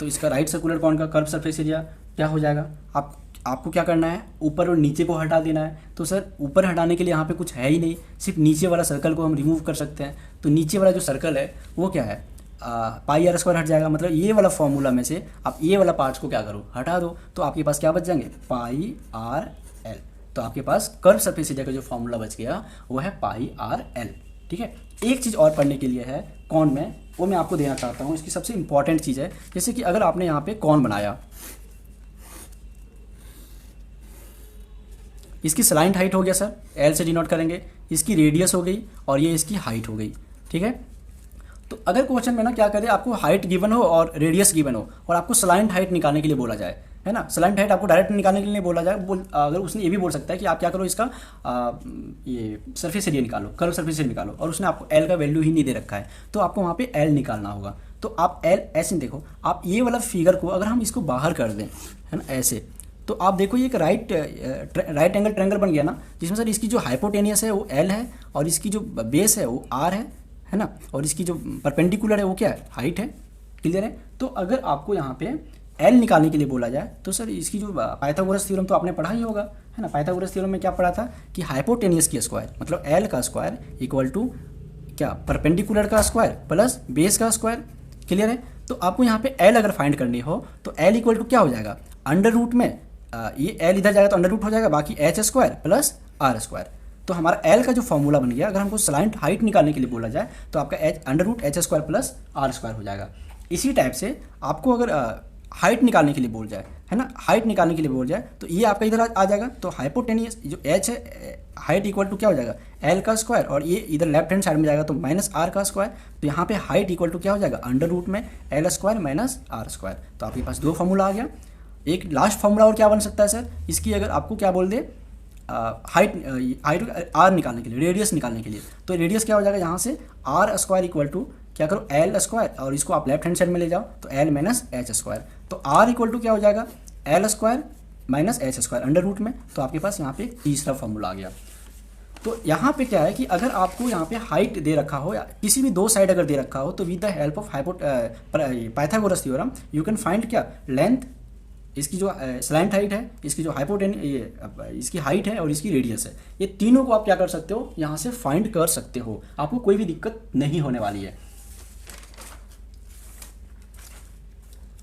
तो इसका राइट सर्कुलर कॉन का कर्व सरफेस एरिया क्या हो जाएगा, आप आपको क्या करना है, ऊपर और नीचे को हटा देना है। तो सर ऊपर हटाने के लिए यहाँ पे कुछ है ही नहीं, सिर्फ नीचे वाला सर्कल को हम रिमूव कर सकते हैं। तो नीचे वाला जो सर्कल है वो क्या है, पाई आर स्क्वायर हट जाएगा। मतलब ये वाला फॉर्मूला में से आप ये वाला पार्ट्स को क्या करो, हटा दो, तो आपके पास क्या बच जाएंगे, पाई आर एल। तो आपके पास कर्व सरफेस एरिया का जो फॉर्मूला बच गया वो है पाई आर एल। ठीक है, एक चीज़ और पढ़ने के लिए है कौन में, वो मैं आपको देना चाहता हूँ। इसकी सबसे इंपॉर्टेंट चीज़ है, जैसे कि अगर आपने यहाँ पे कौन बनाया, इसकी स्लाइंट हाइट हो गया सर, एल से डिनोट करेंगे, इसकी रेडियस हो गई और ये इसकी हाइट हो गई। ठीक है, तो अगर क्वेश्चन में ना क्या करे, आपको हाइट गिवन हो और रेडियस गिवन हो और आपको स्लाइंट हाइट निकालने के लिए बोला जाए, है ना, स्लाइंट हाइट आपको डायरेक्ट निकालने के लिए नहीं बोला जाए, अगर उसने ये भी बोल सकता है कि आप क्या करो, इसका ये सरफेस एरिया निकालो, कर्व सरफेस एरिया निकालो, और उसने आपको एल का वैल्यू ही नहीं दे रखा है, तो आपको वहाँ पे एल निकालना होगा। तो आप एल ऐसे देखो, आप ये वाला फिगर को अगर हम इसको बाहर कर दें, है ना, ऐसे, तो आप देखो ये एक राइट एंगल ट्रायंगल बन गया ना, जिसमें सर इसकी जो हाइपोटेनियस है वो एल है और इसकी जो बेस है वो आर है ना, और इसकी जो परपेंडिकुलर है वो क्या है, हाइट है। क्लियर है। तो अगर आपको यहाँ पे एल निकालने के लिए बोला जाए तो सर इसकी जो पाइथागोरस थ्योरम तो आपने पढ़ा ही होगा, है ना। पाइथागोरस थ्योरम में क्या पढ़ा था कि हाइपोटेनियस की स्क्वायर मतलब एल का स्क्वायर इक्वल टू क्या, परपेंडिकुलर का स्क्वायर प्लस बेस का स्क्वायर। क्लियर है। तो आपको यहाँ पे एल अगर फाइंड करनी हो तो एल इक्वल टू क्या हो जाएगा, अंडर रूट में ये एल इधर जाएगा तो अंडर रूट हो जाएगा, बाकी H square plus R square. तो हमारा एल का जो फॉर्मूला बन गया, अगर हमको स्लाइंट हाइट निकालने के लिए बोला जाए तो आपका H under root H square plus R square हो जाएगा। इसी टाइप से आपको अगर हाइट निकालने के लिए बोल जाए, है ना, हाइट निकालने के लिए बोल जाए तो ये आपका इधर आ जाएगा। तो हाइपोटेनियस जो एच है, हाइट इक्वल टू क्या हो जाएगा, एल का स्क्वायर, और ये इधर लेफ्ट हैंड साइड में जाएगा तो माइनस आर का स्क्वायर। तो यहाँ पे हाइट इक्वल टू क्या हो जाएगा, अंडर रूट में L square minus R square. तो आपके पास दो फॉर्मूला आ गया। एक लास्ट फॉर्मूला और क्या बन सकता है सर, इसकी अगर आपको क्या बोल दे, हाइट आर निकालने के लिए, रेडियस निकालने के लिए, तो रेडियस क्या हो जाएगा, यहाँ से आर स्क्वायर इक्वल टू क्या करो, एल स्क्वायर, और इसको आप लेफ्ट हैंड साइड में ले जाओ तो एल माइनस एच स्क्वायर। तो आर इक्वल टू क्या हो जाएगा, L square minus H square under root में। तो आपके पास यहाँ पे तीसरा फॉर्मूला आ गया। तो यहाँ पे क्या है कि अगर आपको यहाँ पे हाइट दे रखा हो या किसी भी दो साइड अगर दे रखा हो तो with the help of Pythagoras theorem you can find क्या, लेंथ, इसकी जो स्लैंट हाइट है, इसकी जो इसकी हाइट है और इसकी रेडियस है, ये तीनों को आप क्या कर सकते हो, यहाँ से फाइंड कर सकते हो। आपको कोई भी दिक्कत नहीं होने वाली है।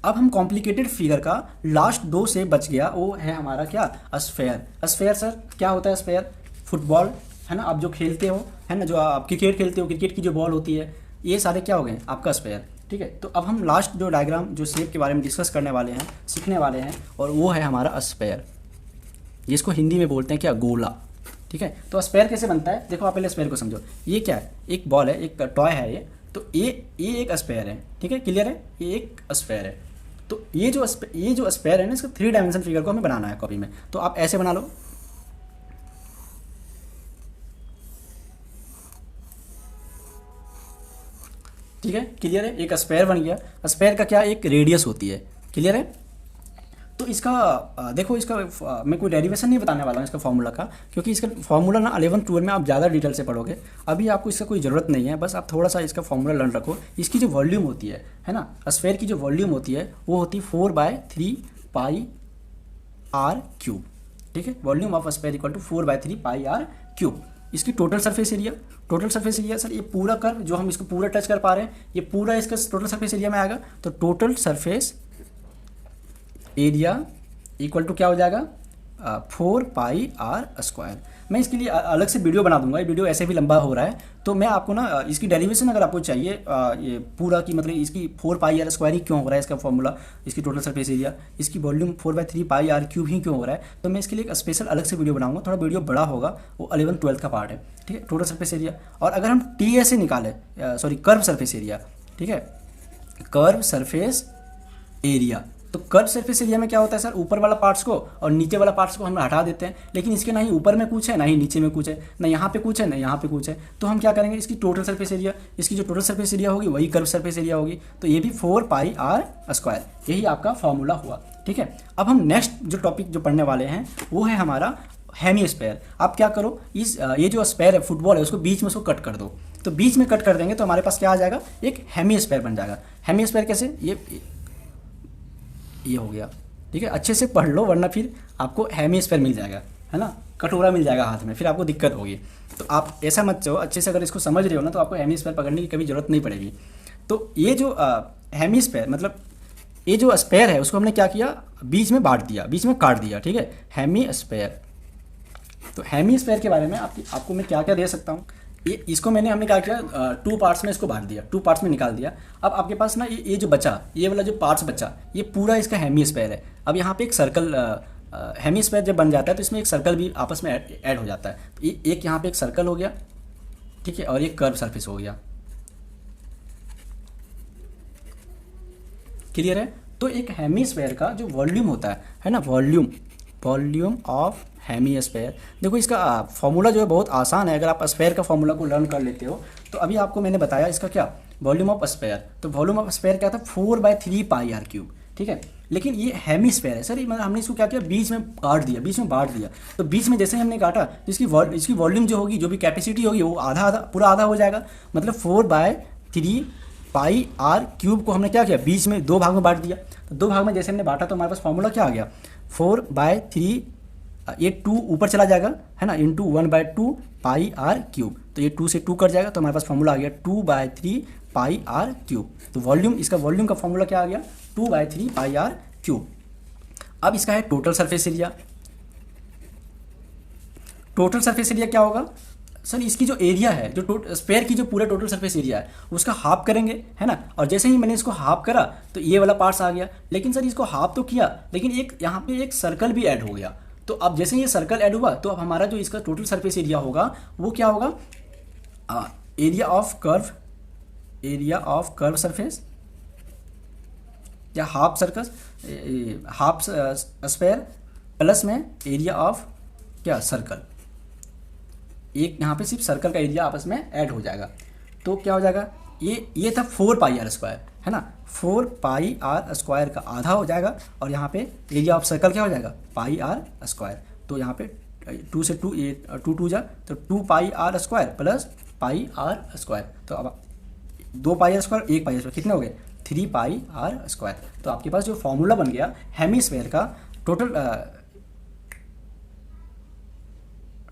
अब हम कॉम्प्लिकेटेड फिगर का लास्ट दो से बच गया, वो है हमारा क्या, स्फेयर। स्फेयर सर क्या होता है, स्फेयर फुटबॉल, है ना, आप जो खेलते हो, है ना, जो आप क्रिकेट खेलते हो, क्रिकेट की जो बॉल होती है, ये सारे क्या हो गए आपका स्फेयर। ठीक है। तो अब हम लास्ट जो डायग्राम जो शेप के बारे में डिस्कस करने वाले हैं, सीखने वाले हैं, और वो है हमारा स्फेयर, जिसको हिंदी में बोलते हैं क्या, गोला। ठीक है। तो स्फेयर कैसे बनता है, देखो आप पहले स्फेयर को समझो। ये क्या है, एक बॉल है, एक टॉय है ये, तो ये एक स्फेयर है। ठीक है, क्लियर है, ये एक स्फेयर है। तो ये जो स्फेयर है ना, इसका 3 डायमेंशन फिगर को हमें बनाना है कॉपी में। तो आप ऐसे बना लो, ठीक है, क्लियर है, एक स्फेयर बन गया। स्फेयर का क्या, एक रेडियस होती है। क्लियर है। तो इसका देखो, इसका मैं कोई डेरिवेशन नहीं बताने वाला हूँ इसका फॉर्मूला का, क्योंकि इसका फॉर्मूला ना 11-12 में आप ज़्यादा डिटेल से पढ़ोगे। अभी आपको इसका कोई ज़रूरत नहीं है, बस आप थोड़ा सा इसका फॉर्मूला लर्न रखो। इसकी जो वॉल्यूम होती है ना, स्फेयर की जो वॉल्यूम होती है वो होती है 4/3 पाई आर क्यूब। ठीक है, volume of sphere equal to 4/3 pi R cube. इसकी टोटल सरफेस एरिया सर, ये पूरा कर्व जो हम इसको पूरा टच कर पा रहे हैं, ये पूरा इसका टोटल सरफेस एरिया में आएगा। तो total surface area equal to क्या हो जाएगा, 4 पाई आर स्क्वायर। मैं इसके लिए अलग से वीडियो बना दूंगा, ये वीडियो ऐसे भी लंबा हो रहा है, तो मैं आपको ना इसकी डेरिवेशन अगर आपको चाहिए ये पूरा की, मतलब इसकी 4 पाई आर स्क्वायर ही क्यों हो रहा है इसका फॉर्मूला, इसकी टोटल सरफेस एरिया, इसकी वॉल्यूम 4/3 पाई आर क्यूब ही क्यों हो रहा है, तो मैं इसके लिए एक स्पेशल अलग से वीडियो बनाऊंगा। थोड़ा वीडियो बड़ा होगा, वो 11-12 का पार्ट है। ठीक है, टोटल सरफेस एरिया। और अगर हम टी ए से निकालें, सॉरी कर्व सरफेस एरिया, ठीक है, कर्व सरफेस एरिया, तो कर्व सरफेस एरिया में क्या होता है सर, ऊपर वाला पार्ट्स को और नीचे वाला पार्ट्स को हम हटा देते हैं, लेकिन इसके ना ही ऊपर में कुछ है ना ही नीचे में कुछ है, ना यहाँ पे कुछ है ना यहाँ पे कुछ है। तो हम क्या करेंगे, इसकी टोटल सरफेस एरिया, इसकी जो टोटल सरफेस एरिया होगी वही कर्व सरफेस एरिया होगी। तो ये भी 4 पाई आर स्क्वायर, यही आपका फॉर्मूला हुआ। ठीक है। अब हम नेक्स्ट जो टॉपिक जो पढ़ने वाले हैं वो है हमारा हेमीस्फेयर। आप क्या करो, ये जो स्फेयर है, फुटबॉल है, उसको बीच में उसको कट कर दो। तो बीच में कट कर देंगे तो हमारे पास क्या आ जाएगा, एक हेमीस्फेयर बन जाएगा। हेमीस्फेयर कैसे, ये हो गया, ठीक है, अच्छे से पढ़ लो, वरना फिर आपको हेमिस्फीयर मिल जाएगा, है ना, कटोरा मिल जाएगा हाथ में, फिर आपको दिक्कत होगी। तो आप ऐसा मत चाहो, अच्छे से अगर इसको समझ रहे हो ना तो आपको हेमिस्फीयर पकड़ने की कभी ज़रूरत नहीं पड़ेगी। तो ये जो हेमिस्फीयर मतलब ये जो स्पेयर है उसको हमने क्या किया, बीच में बांट दिया, बीच में काट दिया, ठीक है, हेमिस्फीयर। तो हेमिस्फीयर के बारे में आपको मैं क्या क्या दे सकता हूँ, ये इसको हमने क्या किया, 2 पार्ट्स में इसको बांट दिया, 2 पार्ट्स में निकाल दिया। अब आपके पास ना ये जो बचा, ये वाला जो पार्ट्स बचा, ये पूरा इसका हेमिस्फीयर है। अब यहाँ पे एक सर्कल, हेमिस्फीयर जब बन जाता है तो इसमें एक सर्कल भी आपस में ऐड हो जाता है। तो एक यहाँ पे एक सर्कल हो गया, ठीक है, और एक कर्व सरफेस हो गया। क्लियर है। तो एक हेमिस्फीयर का जो वॉल्यूम होता है ना, वॉल्यूम ऑफ हेमिस्फीयर, देखो इसका फॉर्मूला जो है बहुत आसान है। अगर आप स्फीयर का फॉर्मूला को लर्न कर लेते हो तो अभी आपको मैंने बताया इसका क्या, वॉल्यूम ऑफ स्फीयर। तो वॉल्यूम ऑफ स्फीयर क्या था, 4/3 पाई आर क्यूब, ठीक है। लेकिन ये हेमिस्फीयर है सर, मतलब हमने इसको क्या किया, बीच में काट दिया, बीच में बांट दिया। तो बीच में जैसे ही हमने काटा तो इसकी वॉल्यूम जो होगी, जो भी कैपेसिटी होगी, वो पूरा आधा हो जाएगा। मतलब 4/3 पाई आर क्यूब को हमने क्या किया, बीच में 2 भाग में बांट दिया। तो 2 भाग में जैसे हमने बांटा तो हमारे पास फॉर्मूला क्या आ गया, 4/3, ये 2 ऊपर चला जाएगा, है ना, इंटू 1/2 पाई आर क्यूब। तो ये 2 से 2 कट जाएगा, तो हमारे पास फॉर्मूला आ गया 2/3 पाई आर क्यूब। तो वॉल्यूम, इसका वॉल्यूम का फॉर्मूला क्या आ गया, 2/3 पाई आर क्यूब। अब इसका है total surface area. Total surface area क्या होगा सर, इसकी जो एरिया है, जो स्फीयर की जो पूरा टोटल सरफेस एरिया है उसका हाफ करेंगे, है ना। और जैसे ही मैंने इसको हाफ करा तो ये वाला पार्ट्स आ गया। लेकिन सर इसको हाफ तो किया, लेकिन एक यहाँ पे एक सर्कल भी ऐड हो गया। तो अब जैसे ये सर्कल ऐड हुआ तो अब हमारा जो इसका टोटल सरफेस एरिया होगा वो क्या होगा, एरिया ऑफ कर्व सरफेस या हाफ स्फीयर प्लस में एरिया ऑफ क्या, सर्कल। एक यहाँ पे सिर्फ सर्कल का एरिया आपस में ऐड हो जाएगा। तो क्या हो जाएगा, ये था 4 पाई आर स्क्वायर, है ना, 4 पाई आर स्क्वायर का आधा हो जाएगा। और यहाँ पे एरिया ऑफ सर्कल क्या हो जाएगा, पाई आर स्क्वायर। तो यहाँ पे 2 से 2, ये 2 जा तो 2 pi R square plus pi R square. तो अब 2 pi R square, 1 pi R square, कितने हो गए, 3 पाई आर स्क्वायर। तो आपके पास जो फॉर्मूला बन गया हेमिस्फीयर का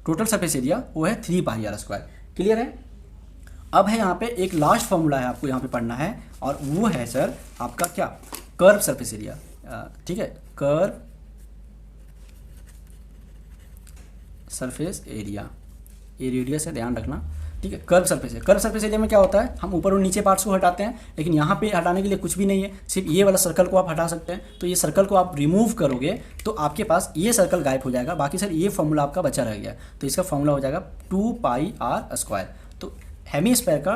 टोटल सरफेस एरिया वो है 3 पाई आर स्क्वायर। क्लियर है। अब है यहाँ पे एक लास्ट फॉर्मूला है आपको यहाँ पे पढ़ना है, और वो है सर आपका क्या, कर्व सरफेस एरिया, ठीक है, कर्व सरफेस एरिया, ये रेडियस है, ध्यान रखना, ठीक है। कर्व सरफेस है, कर्व सरफेस एरिया में क्या होता है, हम ऊपर और नीचे पार्ट्स को हटाते हैं, लेकिन यहाँ पे हटाने के लिए कुछ भी नहीं है, सिर्फ ये वाला सर्कल को आप हटा सकते हैं। तो ये सर्कल को आप रिमूव करोगे तो आपके पास ये सर्कल गायब हो जाएगा, बाकी सर ये फॉर्मूला आपका बचा रह गया। तो इसका फॉर्मूला हो जाएगा 2 पाई आर स्क्वायर। तो हेमिस्फीयर का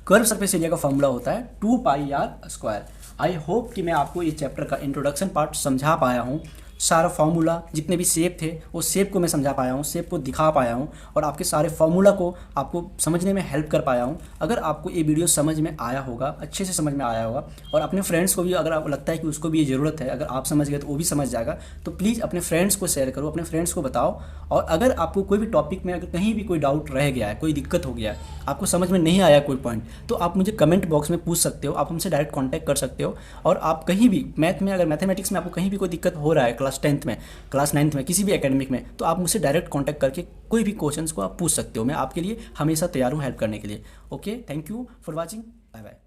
कर्व सरफेस एरिया का फॉर्मूला होता है 2 pi R square. I hope कि मैं आपको इस चैप्टर का इंट्रोडक्शन पार्ट समझा पाया हूँ। सारा फार्मूला, जितने भी शेप थे वो शेप को मैं समझा पाया हूँ, शेप को दिखा पाया हूँ, और आपके सारे फार्मूला को आपको समझने में हेल्प कर पाया हूँ। अगर आपको ये वीडियो समझ में आया होगा, अच्छे से समझ में आया होगा, और अपने फ्रेंड्स को भी अगर आपको लगता है कि उसको भी ये ज़रूरत है, अगर आप समझ गए तो वो भी समझ जाएगा, तो प्लीज़ अपने फ्रेंड्स को शेयर करो, अपने फ्रेंड्स को बताओ। और अगर आपको कोई भी टॉपिक में अगर कहीं भी कोई डाउट रह गया है, कोई दिक्कत हो गया है, आपको समझ में नहीं आया कोई पॉइंट, तो आप मुझे कमेंट बॉक्स में पूछ सकते हो, आप हमसे डायरेक्ट कॉन्टैक्ट कर सकते हो। और आप कहीं भी मैथ में, अगर मैथमेटिक्स में आपको कहीं भी कोई दिक्कत हो रहा है, क्लास 10th में, क्लास 9th में, किसी भी एकेडमिक में, तो आप मुझसे डायरेक्ट कांटेक्ट करके कोई भी क्वेश्चंस को आप पूछ सकते हो। मैं आपके लिए हमेशा तैयार हूँ हेल्प करने के लिए। Okay, thank you for watching, bye bye.